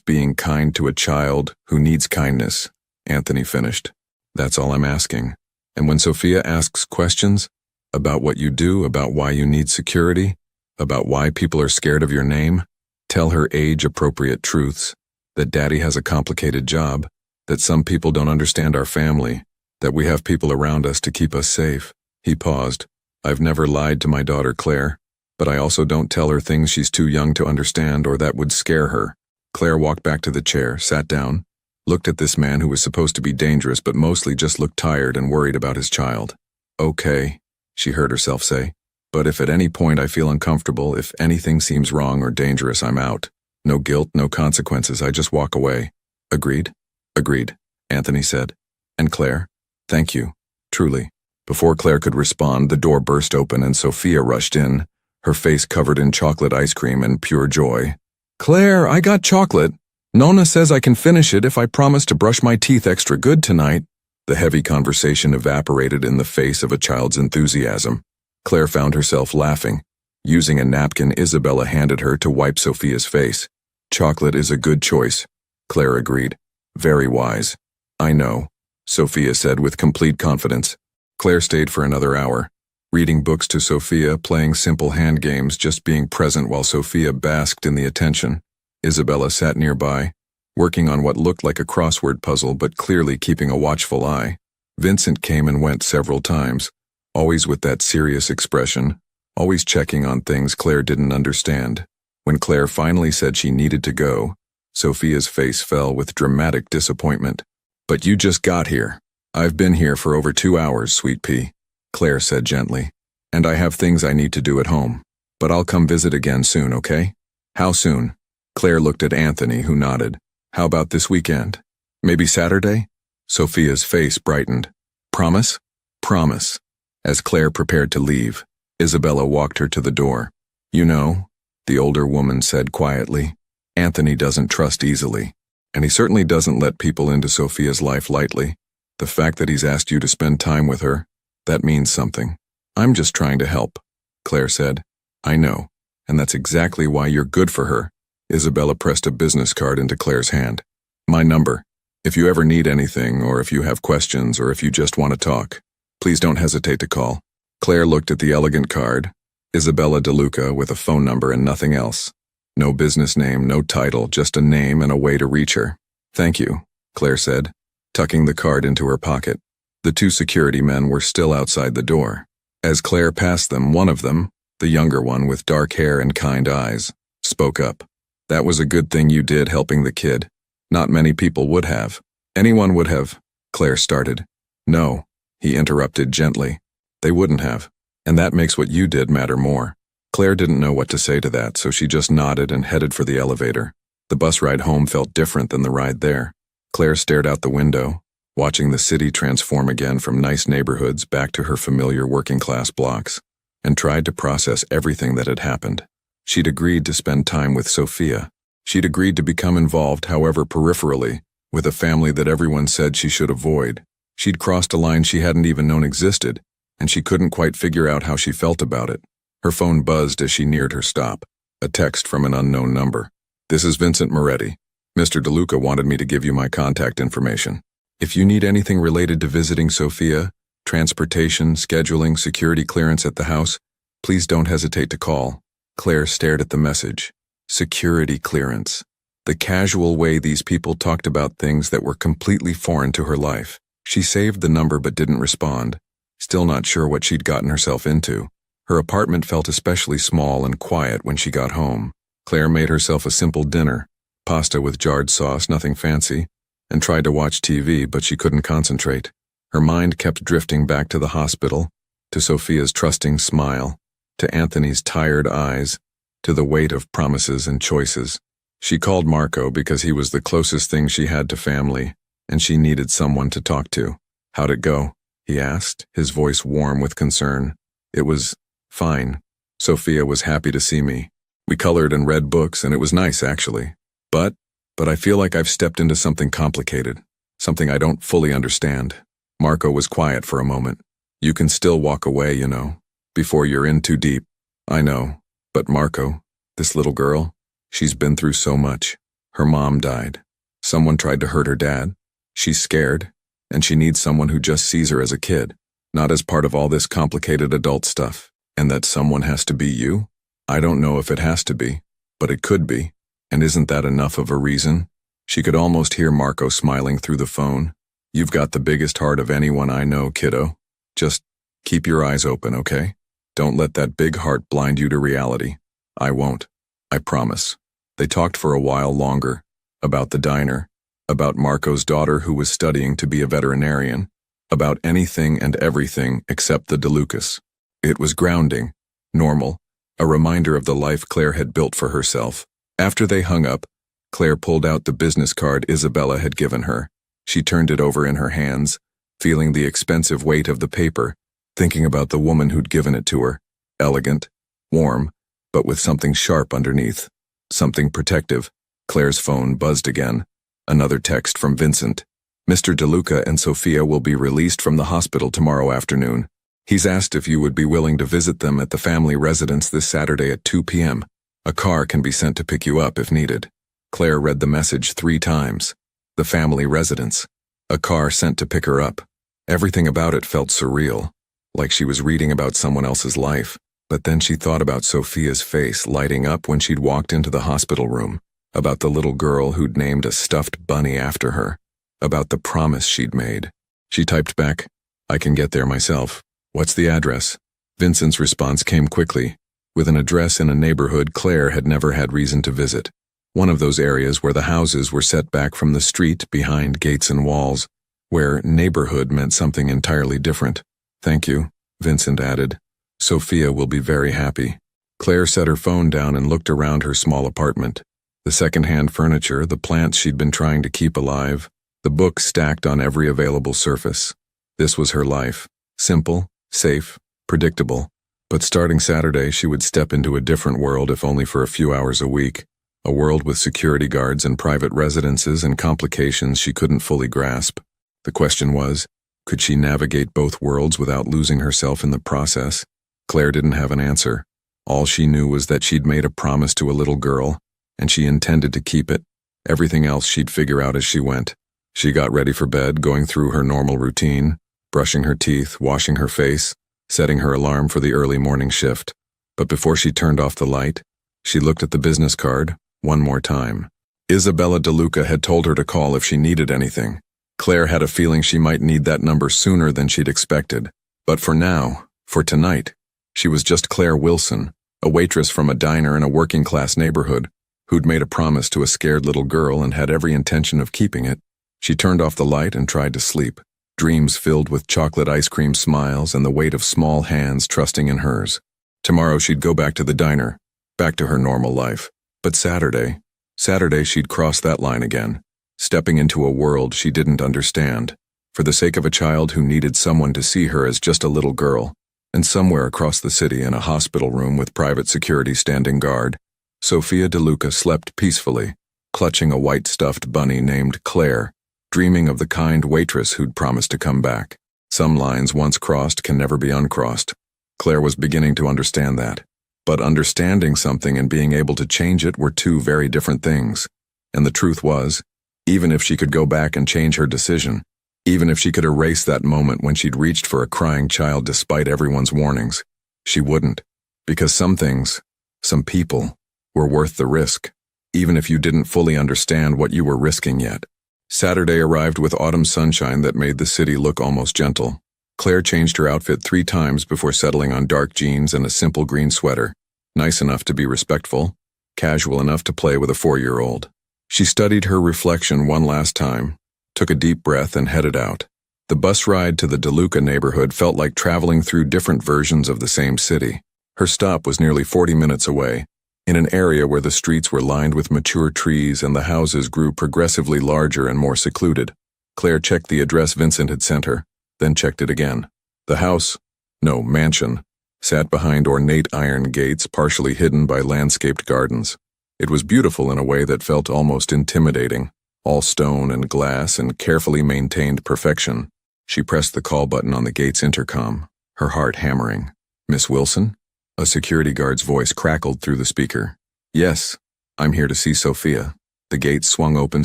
being kind to a child who needs kindness, Anthony finished. That's all I'm asking. And when Sophia asks questions about what you do, about why you need security, about why people are scared of your name, tell her age-appropriate truths, that Daddy has a complicated job, that some people don't understand our family, that we have people around us to keep us safe. He paused. I've never lied to my daughter Claire, but I also don't tell her things she's too young to understand or that would scare her. Claire walked back to the chair, sat down, looked at this man who was supposed to be dangerous but mostly just looked tired and worried about his child. Okay, she heard herself say, but if at any point I feel uncomfortable, if anything seems wrong or dangerous, I'm out. No guilt, no consequences, I just walk away. Agreed? Agreed, Anthony said. And Claire? Thank you, truly. Before Claire could respond, the door burst open and Sophia rushed in, her face covered in chocolate ice cream and pure joy. Claire, I got chocolate. Nona says I can finish it if I promise to brush my teeth extra good tonight. The heavy conversation evaporated in the face of a child's enthusiasm. Claire found herself laughing. Using a napkin Isabella handed her to wipe Sophia's face. Chocolate is a good choice, Claire agreed. Very wise. I know, Sophia said with complete confidence. Claire stayed for another hour, reading books to Sophia, playing simple hand games, just being present while Sophia basked in the attention. Isabella sat nearby, working on what looked like a crossword puzzle but clearly keeping a watchful eye. Vincent came and went several times, always with that serious expression, always checking on things Claire didn't understand. When Claire finally said she needed to go, Sophia's face fell with dramatic disappointment. But you just got here. I've been here for over 2 hours, sweet pea, Claire said gently. And I have things I need to do at home. But I'll come visit again soon, okay? How soon? Claire looked at Anthony, who nodded. How about this weekend? Maybe Saturday? Sophia's face brightened. Promise? Promise. As Claire prepared to leave, Isabella walked her to the door. You know, the older woman said quietly, Anthony doesn't trust easily. And he certainly doesn't let people into Sophia's life lightly. The fact that he's asked you to spend time with her, that means something. I'm just trying to help, Claire said. I know, and that's exactly why you're good for her. Isabella pressed a business card into Claire's hand. My number. If you ever need anything, or if you have questions, or if you just want to talk, please don't hesitate to call. Claire looked at the elegant card. Isabella DeLuca with a phone number and nothing else. No business name, no title, just a name and a way to reach her. Thank you, Claire said, tucking the card into her pocket. The 2 security men were still outside the door. As Claire passed them, one of them, the younger one with dark hair and kind eyes, spoke up. That was a good thing you did helping the kid. Not many people would have. Anyone would have, Claire started. No, he interrupted gently. They wouldn't have. And that makes what you did matter more. Claire didn't know what to say to that, so she just nodded and headed for the elevator. The bus ride home felt different than the ride there. Claire stared out the window, watching the city transform again from nice neighborhoods back to her familiar working-class blocks, and tried to process everything that had happened. She'd agreed to spend time with Sophia. She'd agreed to become involved, however peripherally, with a family that everyone said she should avoid. She'd crossed a line she hadn't even known existed, and she couldn't quite figure out how she felt about it. Her phone buzzed as she neared her stop. A text from an unknown number. This is Vincent Moretti. Mr. DeLuca wanted me to give you my contact information. If you need anything related to visiting Sophia, transportation, scheduling, security clearance at the house, please don't hesitate to call. Claire stared at the message. Security clearance. The casual way these people talked about things that were completely foreign to her life. She saved the number but didn't respond, still not sure what she'd gotten herself into. Her apartment felt especially small and quiet when she got home. Claire made herself a simple dinner, pasta with jarred sauce, nothing fancy, and tried to watch TV, but she couldn't concentrate. Her mind kept drifting back to the hospital, to Sophia's trusting smile, to Anthony's tired eyes, to the weight of promises and choices. She called Marco because he was the closest thing she had to family, and she needed someone to talk to. How'd it go? He asked, his voice warm with concern. It was fine. Sophia was happy to see me. We colored and read books, and it was nice, actually. But I feel like I've stepped into something complicated, something I don't fully understand. Marco was quiet for a moment. You can still walk away, you know, before you're in too deep. I know. But Marco, this little girl, she's been through so much. Her mom died. Someone tried to hurt her dad. She's scared, and she needs someone who just sees her as a kid, not as part of all this complicated adult stuff. And that someone has to be you? I don't know if it has to be, but it could be. And isn't that enough of a reason? She could almost hear Marco smiling through the phone. You've got the biggest heart of anyone I know, kiddo. Just keep your eyes open, okay? Don't let that big heart blind you to reality. I won't. I promise. They talked for a while longer, about the diner, about Marco's daughter who was studying to be a veterinarian, about anything and everything except the DeLucas. It was grounding, normal, a reminder of the life Claire had built for herself. After they hung up, Claire pulled out the business card Isabella had given her. She turned it over in her hands, feeling the expensive weight of the paper, thinking about the woman who'd given it to her. Elegant, warm, but with something sharp underneath. Something protective. Claire's phone buzzed again. Another text from Vincent. Mr. DeLuca and Sophia will be released from the hospital tomorrow afternoon. He's asked if you would be willing to visit them at the family residence this Saturday at 2 p.m. A car can be sent to pick you up if needed. Claire read the message 3 times. The family residence. A car sent to pick her up. Everything about it felt surreal, like she was reading about someone else's life. But then she thought about Sophia's face lighting up when she'd walked into the hospital room, about the little girl who'd named a stuffed bunny after her, about the promise she'd made. She typed back, "I can get there myself. What's the address?" Vincent's response came quickly, with an address in a neighborhood Claire had never had reason to visit. One of those areas where the houses were set back from the street behind gates and walls, where neighborhood meant something entirely different. "Thank you," Vincent added. "Sophia will be very happy." Claire set her phone down and looked around her small apartment. The second-hand furniture, the plants she'd been trying to keep alive, the books stacked on every available surface. This was her life. Simple, safe, predictable. But starting Saturday, she would step into a different world, if only for a few hours a week. A world with security guards and private residences and complications she couldn't fully grasp. The question was, could she navigate both worlds without losing herself in the process? Claire didn't have an answer. All she knew was that she'd made a promise to a little girl, and she intended to keep it. Everything else she'd figure out as she went. She got ready for bed, going through her normal routine, brushing her teeth, washing her face, setting her alarm for the early morning shift. But before she turned off the light, she looked at the business card one more time. Isabella DeLuca had told her to call if she needed anything. Claire had a feeling she might need that number sooner than she'd expected. But for now, for tonight, she was just Claire Wilson, a waitress from a diner in a working-class neighborhood, who'd made a promise to a scared little girl and had every intention of keeping it. She turned off the light and tried to sleep, dreams filled with chocolate ice cream smiles and the weight of small hands trusting in hers. Tomorrow she'd go back to the diner, back to her normal life. But Saturday she'd cross that line again, stepping into a world she didn't understand, for the sake of a child who needed someone to see her as just a little girl. And somewhere across the city, in a hospital room with private security standing guard, Sophia DeLuca slept peacefully, clutching a white stuffed bunny named Claire, dreaming of the kind waitress who'd promised to come back. Some lines once crossed can never be uncrossed. Claire was beginning to understand that. But understanding something and being able to change it were two very different things. And the truth was, even if she could go back and change her decision, even if she could erase that moment when she'd reached for a crying child despite everyone's warnings, she wouldn't. Because some things, some people, were worth the risk, even if you didn't fully understand what you were risking yet. Saturday arrived with autumn sunshine that made the city look almost gentle. Claire changed her outfit 3 times before settling on dark jeans and a simple green sweater, nice enough to be respectful, casual enough to play with a 4-year-old. She studied her reflection one last time, took a deep breath and headed out. The bus ride to the DeLuca neighborhood felt like traveling through different versions of the same city. Her stop was nearly 40 minutes away, in an area where the streets were lined with mature trees and the houses grew progressively larger and more secluded. Claire checked the address Vincent had sent her, then checked it again. The house, no, mansion, sat behind ornate iron gates partially hidden by landscaped gardens. It was beautiful in a way that felt almost intimidating, all stone and glass and carefully maintained perfection. She pressed the call button on the gate's intercom, her heart hammering. "Miss Wilson?" A security guard's voice crackled through the speaker. "Yes, I'm here to see Sophia." The gate swung open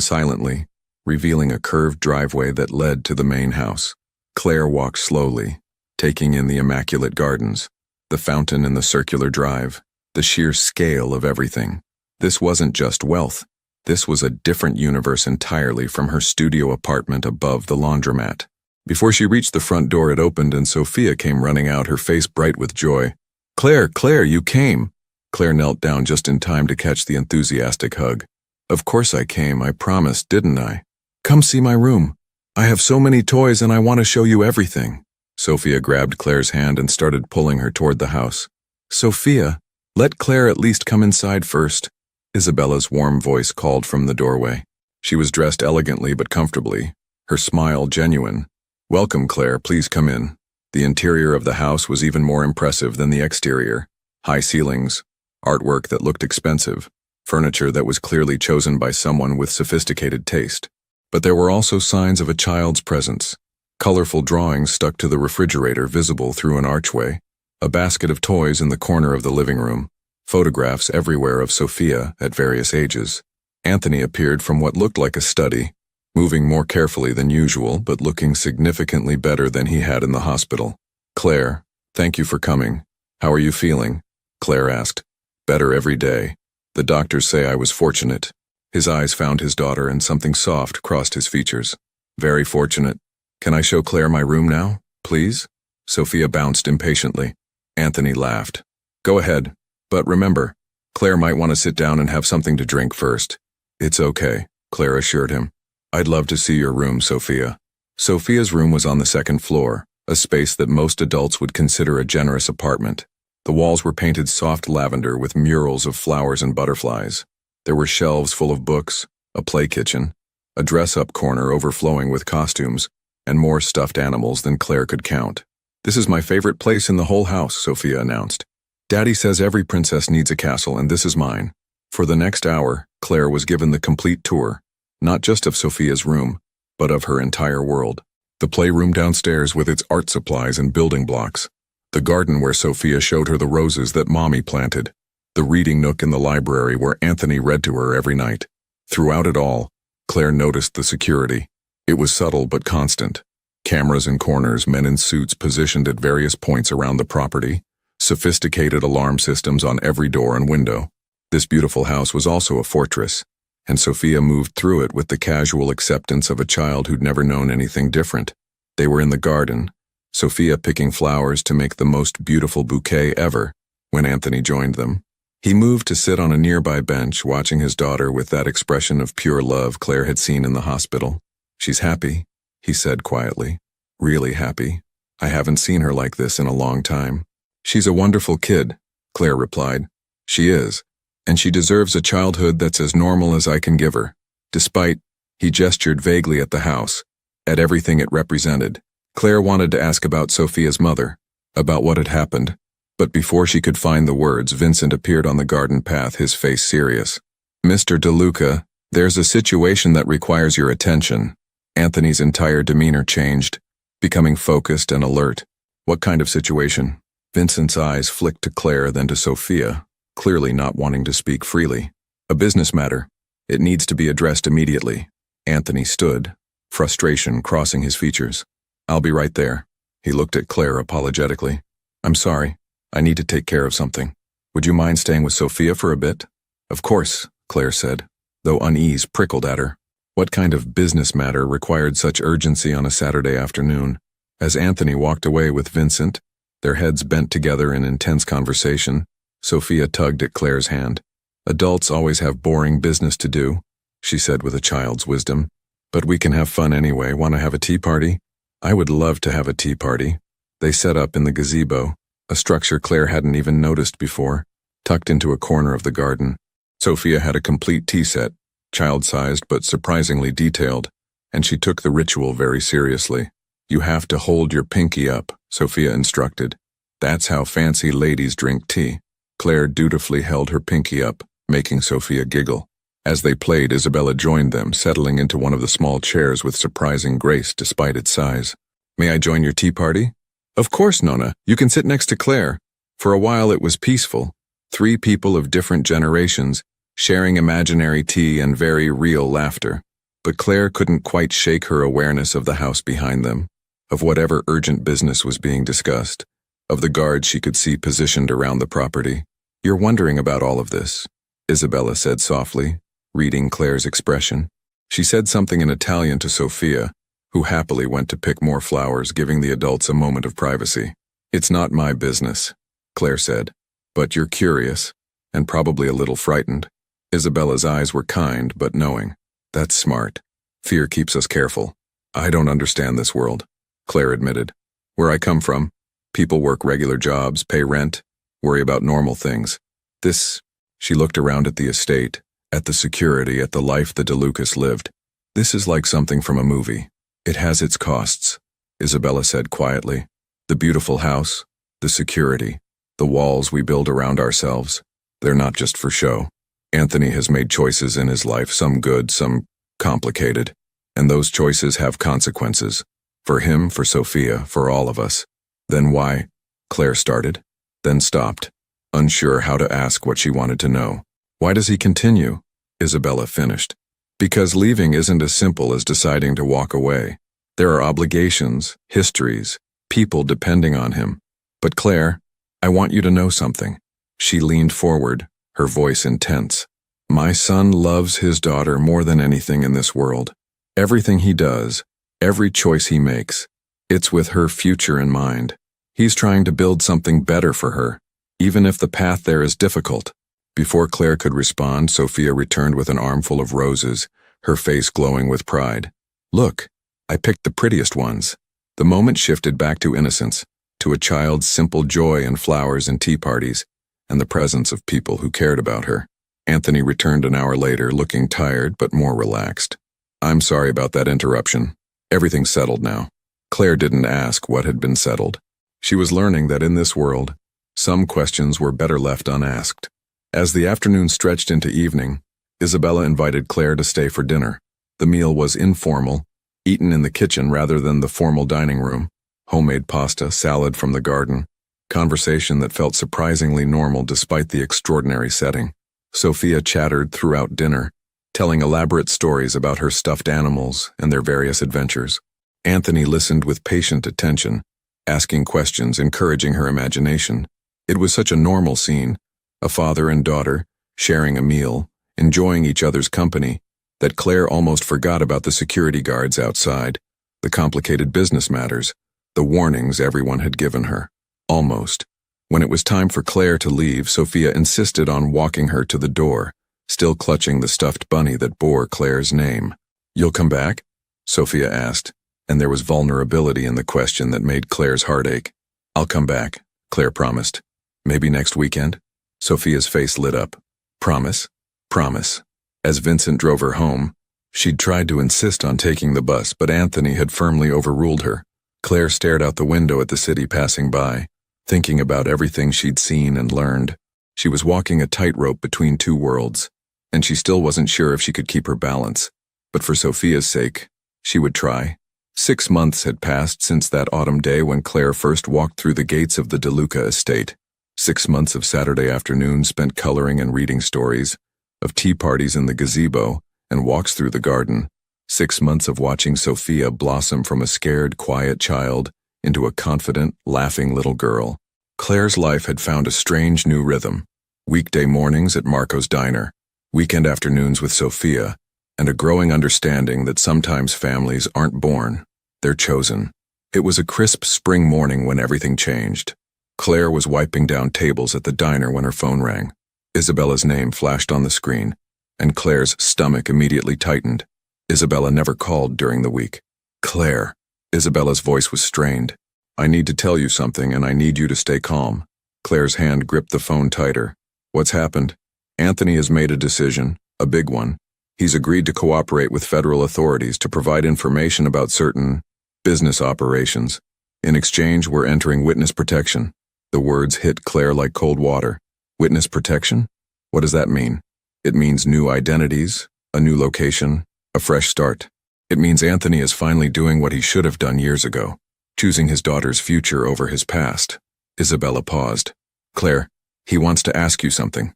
silently, revealing a curved driveway that led to the main house. Claire walked slowly, taking in the immaculate gardens, the fountain in the circular drive, the sheer scale of everything. This wasn't just wealth. This was a different universe entirely from her studio apartment above the laundromat. Before she reached the front door, it opened and Sophia came running out, her face bright with joy. Claire, you came!" Claire knelt down just in time to catch the enthusiastic hug. "Of course I came, I promised, didn't I? Come see my room. I have so many toys and I want to show you everything." Sophia grabbed Claire's hand and started pulling her toward the house. "Sophia, let Claire at least come inside first," Isabella's warm voice called from the doorway. She was dressed elegantly but comfortably, her smile genuine. "Welcome, Claire, please come in." The interior of the house was even more impressive than the exterior. High ceilings, artwork that looked expensive, furniture that was clearly chosen by someone with sophisticated taste. But there were also signs of a child's presence. Colorful drawings stuck to the refrigerator visible through an archway, a basket of toys in the corner of the living room, photographs everywhere of Sophia at various ages. Anthony appeared from what looked like a study, moving more carefully than usual but looking significantly better than he had in the hospital. "Claire, thank you for coming. How are you feeling?" Claire asked. "Better every day. The doctors say I was fortunate." His eyes found his daughter and something soft crossed his features. "Very fortunate. Can I show Claire my room now, please?" Sophia bounced impatiently. Anthony laughed. "Go ahead, but remember, Claire might want to sit down and have something to drink first." "It's okay," Claire assured him. "I'd love to see your room, Sophia." Sophia's room was on the second floor, a space that most adults would consider a generous apartment. The walls were painted soft lavender with murals of flowers and butterflies. There were shelves full of books, a play kitchen, a dress-up corner overflowing with costumes, and more stuffed animals than Claire could count. "This is my favorite place in the whole house," Sophia announced. "Daddy says every princess needs a castle, and this is mine." For the next hour, Claire was given the complete tour, not just of Sophia's room, but of her entire world. The playroom downstairs with its art supplies and building blocks. The garden where Sophia showed her the roses that Mommy planted. The reading nook in the library where Anthony read to her every night. Throughout it all, Claire noticed the security. It was subtle but constant. Cameras in corners, men in suits positioned at various points around the property, sophisticated alarm systems on every door and window. This beautiful house was also a fortress, and Sophia moved through it with the casual acceptance of a child who'd never known anything different. They were in the garden, Sophia picking flowers to make the most beautiful bouquet ever, when Anthony joined them. He moved to sit on a nearby bench, watching his daughter with that expression of pure love Claire had seen in the hospital. "She's happy," he said quietly. "Really happy. I haven't seen her like this in a long time." "She's a wonderful kid," Claire replied. "She is, and she deserves a childhood that's as normal as I can give her." Despite, he gestured vaguely at the house, at everything it represented. Claire wanted to ask about Sophia's mother, about what had happened, but before she could find the words, Vincent appeared on the garden path, his face serious. "Mr. DeLuca, there's a situation that requires your attention." Anthony's entire demeanor changed, becoming focused and alert. "What kind of situation?" Vincent's eyes flicked to Claire, then to Sophia, clearly not wanting to speak freely. "A business matter. It needs to be addressed immediately." Anthony stood, frustration crossing his features. "I'll be right there." He looked at Claire apologetically. "I'm sorry. I need to take care of something. Would you mind staying with Sophia for a bit?" "Of course," Claire said, though unease prickled at her. What kind of business matter required such urgency on a Saturday afternoon? As Anthony walked away with Vincent, their heads bent together in intense conversation, Sophia tugged at Claire's hand. "Adults always have boring business to do," she said with a child's wisdom. "But we can have fun anyway. Want to have a tea party?" "I would love to have a tea party." They set up in the gazebo, a structure Claire hadn't even noticed before, tucked into a corner of the garden. Sophia had a complete tea set, child-sized but surprisingly detailed, and she took the ritual very seriously. "You have to hold your pinky up," Sophia instructed. "That's how fancy ladies drink tea." Claire dutifully held her pinky up, making Sophia giggle. As they played, Isabella joined them, settling into one of the small chairs with surprising grace despite its size. "May I join your tea party?" "Of course, Nona. You can sit next to Claire." For a while it was peaceful, 3 people of different generations, sharing imaginary tea and very real laughter. But Claire couldn't quite shake her awareness of the house behind them, of whatever urgent business was being discussed, of the guards she could see positioned around the property. "You're wondering about all of this," Isabella said softly, reading Claire's expression. She said something in Italian to Sophia, who happily went to pick more flowers, giving the adults a moment of privacy. "It's not my business," Claire said, "but you're curious, and probably a little frightened." Isabella's eyes were kind but knowing. "That's smart. Fear keeps us careful." "I don't understand this world," Claire admitted. "Where I come from, people work regular jobs, pay rent, worry about normal things. This," she looked around at the estate, at the security, at the life the DeLucas lived. "This is like something from a movie. It has its costs," Isabella said quietly. "The beautiful house, the security, the walls we build around ourselves, they're not just for show. Anthony has made choices in his life, some good, some complicated, and those choices have consequences. For him, for Sophia, for all of us." "Then why?" Claire started, then stopped, unsure how to ask what she wanted to know. "Why does he continue?" Isabella finished. Because leaving isn't as simple as deciding to walk away. There are obligations, histories, people depending on him. But Claire, I want you to know something. She leaned forward, her voice intense. My son loves his daughter more than anything in this world. Everything he does, every choice he makes, it's with her future in mind. He's trying to build something better for her, even if the path there is difficult. Before Claire could respond, Sophia returned with an armful of roses, her face glowing with pride. Look, I picked the prettiest ones. The moment shifted back to innocence, to a child's simple joy in flowers and tea parties, and the presence of people who cared about her. Anthony returned an hour later, looking tired but more relaxed. I'm sorry about that interruption. Everything's settled now. Claire didn't ask what had been settled. She was learning that in this world, some questions were better left unasked. As the afternoon stretched into evening, Isabella invited Claire to stay for dinner. The meal was informal, eaten in the kitchen rather than the formal dining room. Homemade pasta, salad from the garden, conversation that felt surprisingly normal despite the extraordinary setting. Sophia chattered throughout dinner, telling elaborate stories about her stuffed animals and their various adventures. Anthony listened with patient attention, asking questions, encouraging her imagination. It was such a normal scene, a father and daughter, sharing a meal, enjoying each other's company, that Claire almost forgot about the security guards outside, the complicated business matters, the warnings everyone had given her. Almost. When it was time for Claire to leave, Sophia insisted on walking her to the door, still clutching the stuffed bunny that bore Claire's name. You'll come back? Sophia asked, and there was vulnerability in the question that made Claire's heart ache. I'll come back, Claire promised. Maybe next weekend? Sophia's face lit up. Promise? Promise. As Vincent drove her home, she'd tried to insist on taking the bus, but Anthony had firmly overruled her. Claire stared out the window at the city passing by, thinking about everything she'd seen and learned. She was walking a tightrope between two worlds, and she still wasn't sure if she could keep her balance. But for Sophia's sake, she would try. 6 months had passed since that autumn day when Claire first walked through the gates of the DeLuca estate. 6 months of Saturday afternoons spent coloring and reading stories, of tea parties in the gazebo and walks through the garden. 6 months of watching Sophia blossom from a scared, quiet child into a confident, laughing little girl. Claire's life had found a strange new rhythm. Weekday mornings at Marco's diner, weekend afternoons with Sophia, and a growing understanding that sometimes families aren't born, they're chosen. It was a crisp spring morning when everything changed. Claire was wiping down tables at the diner when her phone rang. Isabella's name flashed on the screen, and Claire's stomach immediately tightened. Isabella never called during the week. Claire. Isabella's voice was strained. I need to tell you something, and I need you to stay calm. Claire's hand gripped the phone tighter. What's happened? Anthony has made a decision, a big one. He's agreed to cooperate with federal authorities to provide information about certain business operations. In exchange, we're entering witness protection. The words hit Claire like cold water. Witness protection? What does that mean? It means new identities, a new location, a fresh start. It means Anthony is finally doing what he should have done years ago, choosing his daughter's future over his past. Isabella paused. Claire, he wants to ask you something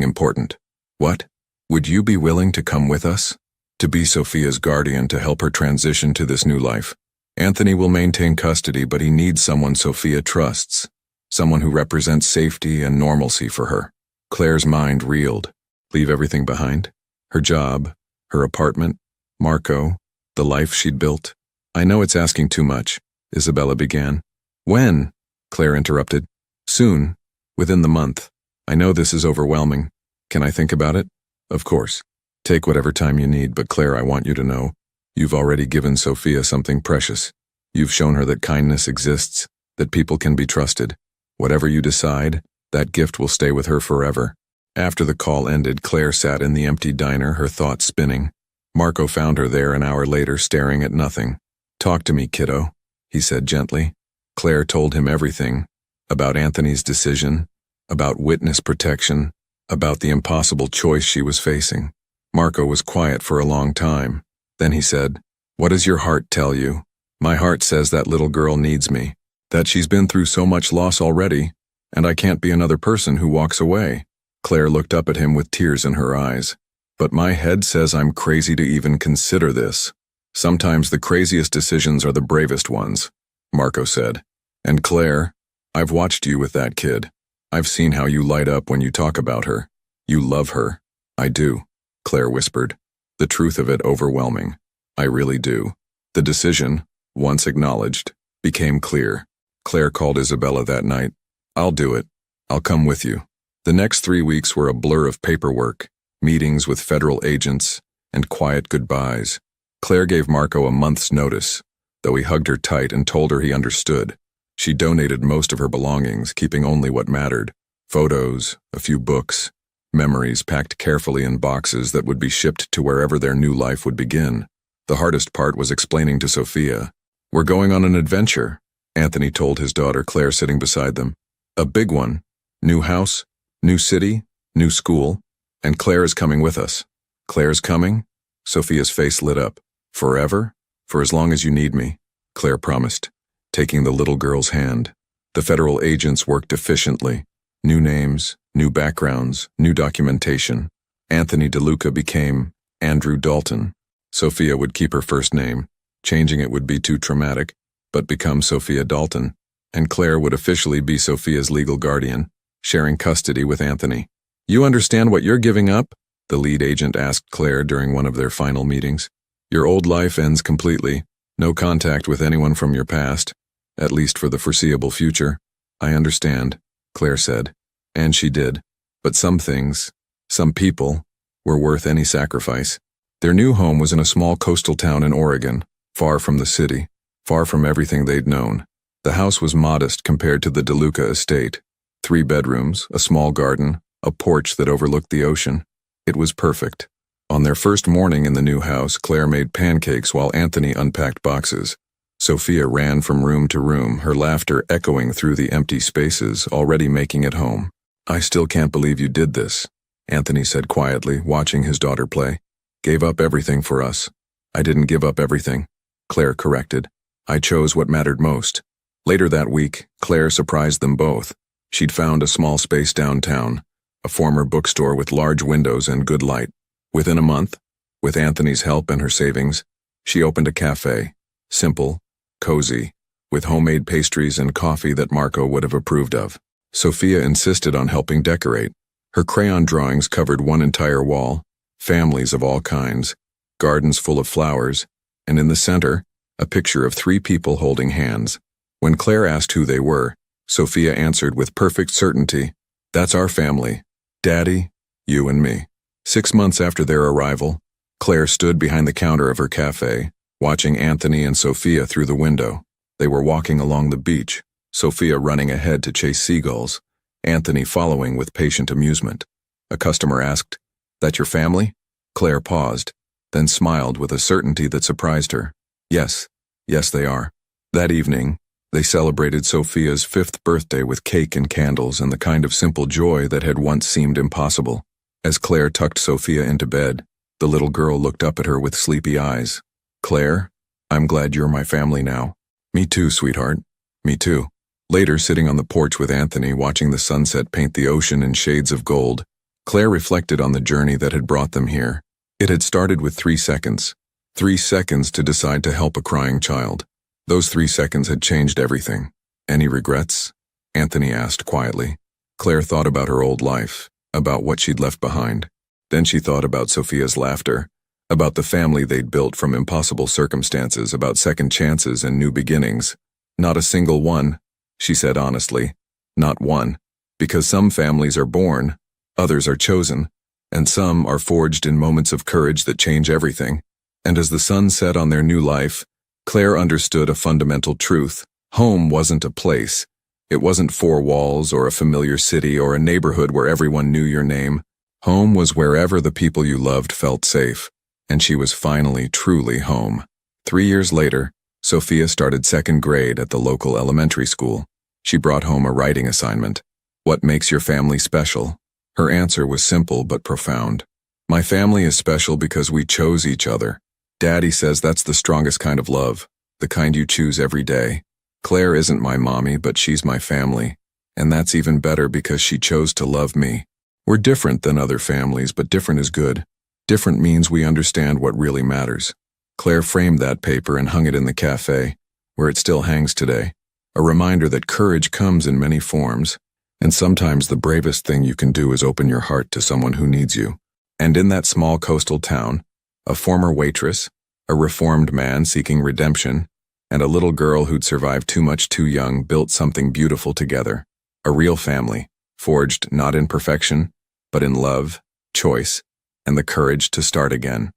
important. What? Would you be willing to come with us? To be Sophia's guardian to help her transition to this new life. Anthony will maintain custody, but he needs someone Sophia trusts. Someone who represents safety and normalcy for her. Claire's mind reeled. Leave everything behind? Her job, her apartment, Marco, the life she'd built. I know it's asking too much, Isabella began. When? Claire interrupted. Soon, within the month. I know this is overwhelming. Can I think about it? Of course. Take whatever time you need, but Claire, I want you to know, you've already given Sophia something precious. You've shown her that kindness exists, that people can be trusted. Whatever you decide, that gift will stay with her forever. After the call ended, Claire sat in the empty diner, her thoughts spinning. Marco found her there an hour later, staring at nothing. Talk to me, kiddo, he said gently. Claire told him everything. About Anthony's decision, about witness protection, about the impossible choice she was facing. Marco was quiet for a long time. Then he said, What does your heart tell you? My heart says that little girl needs me. That she's been through so much loss already, and I can't be another person who walks away. Claire looked up at him with tears in her eyes. But my head says I'm crazy to even consider this. Sometimes the craziest decisions are the bravest ones, Marco said. And Claire, I've watched you with that kid. I've seen how you light up when you talk about her. You love her. I do, Claire whispered, the truth of it overwhelming. I really do. The decision, once acknowledged, became clear. Claire called Isabella that night. I'll do it. I'll come with you. The next 3 weeks were a blur of paperwork, meetings with federal agents, and quiet goodbyes. Claire gave Marco a month's notice, though he hugged her tight and told her he understood. She donated most of her belongings, keeping only what mattered: photos, a few books, memories packed carefully in boxes that would be shipped to wherever their new life would begin. The hardest part was explaining to Sophia. We're going on an adventure, Anthony told his daughter Claire sitting beside them. A big one. New house, new city, new school, and Claire is coming with us. Claire's coming? Sophia's face lit up. Forever? For as long as you need me, Claire promised, taking the little girl's hand. The federal agents worked efficiently. New names, new backgrounds, new documentation. Anthony DeLuca became Andrew Dalton. Sophia would keep her first name. Changing it would be too traumatic, but become Sophia Dalton. And Claire would officially be Sophia's legal guardian, sharing custody with Anthony. You understand what you're giving up? The lead agent asked Claire during one of their final meetings. Your old life ends completely. No contact with anyone from your past, at least for the foreseeable future. I understand, Claire said. And she did. But some things, some people, were worth any sacrifice. Their new home was in a small coastal town in Oregon, far from the city, far from everything they'd known. The house was modest compared to the DeLuca estate. 3 bedrooms, a small garden, a porch that overlooked the ocean. It was perfect. On their first morning in the new house, Claire made pancakes while Anthony unpacked boxes. Sophia ran from room to room, her laughter echoing through the empty spaces, already making it home. I still can't believe you did this, Anthony said quietly, watching his daughter play. Gave up everything for us. I didn't give up everything, Claire corrected. I chose what mattered most. Later that week, Claire surprised them both. She'd found a small space downtown, a former bookstore with large windows and good light. Within a month, with Anthony's help and her savings, she opened a cafe, simple, cozy, with homemade pastries and coffee that Marco would have approved of. Sophia insisted on helping decorate. Her crayon drawings covered one entire wall, families of all kinds, gardens full of flowers, and in the center, a picture of 3 people holding hands. When Claire asked who they were, Sophia answered with perfect certainty, "That's our family. Daddy, you and me." 6 months after their arrival, Claire stood behind the counter of her cafe, watching Anthony and Sophia through the window. They were walking along the beach, Sophia running ahead to chase seagulls, Anthony following with patient amusement. A customer asked, "That your family?" Claire paused, then smiled with a certainty that surprised her. Yes, they are. That evening, they celebrated Sophia's 5th birthday with cake and candles and the kind of simple joy that had once seemed impossible. As Claire tucked Sophia into bed, the little girl looked up at her with sleepy eyes. "Claire, I'm glad you're my family now." "Me too, sweetheart. Me too." Later, sitting on the porch with Anthony, watching the sunset paint the ocean in shades of gold, Claire reflected on the journey that had brought them here. It had started with 3 seconds. 3 seconds to decide to help a crying child. Those 3 seconds had changed everything. "Any regrets?" Anthony asked quietly. Claire thought about her old life, about what she'd left behind. Then she thought about Sophia's laughter, about the family they'd built from impossible circumstances, about second chances and new beginnings. "Not a single one," she said honestly. "Not one. Because some families are born, others are chosen, and some are forged in moments of courage that change everything." And as the sun set on their new life, Claire understood a fundamental truth. Home wasn't a place. It wasn't 4 walls or a familiar city or a neighborhood where everyone knew your name. Home was wherever the people you loved felt safe, and she was finally truly home. 3 years later, Sophia started 2nd grade at the local elementary school. She brought home a writing assignment. "What makes your family special?" Her answer was simple but profound. "My family is special because we chose each other. Daddy says that's the strongest kind of love, the kind you choose every day. Claire isn't my mommy, but she's my family, and that's even better because she chose to love me. We're different than other families, but different is good. Different means we understand what really matters. Claire framed that paper and hung it in the cafe, where it still hangs today, a reminder that courage comes in many forms, and sometimes the bravest thing you can do is open your heart to someone who needs you. And in that small coastal town, a former waitress, a reformed man seeking redemption, and a little girl who'd survived too much too young built something beautiful together, a real family, forged not in perfection, but in love, choice, and the courage to start again.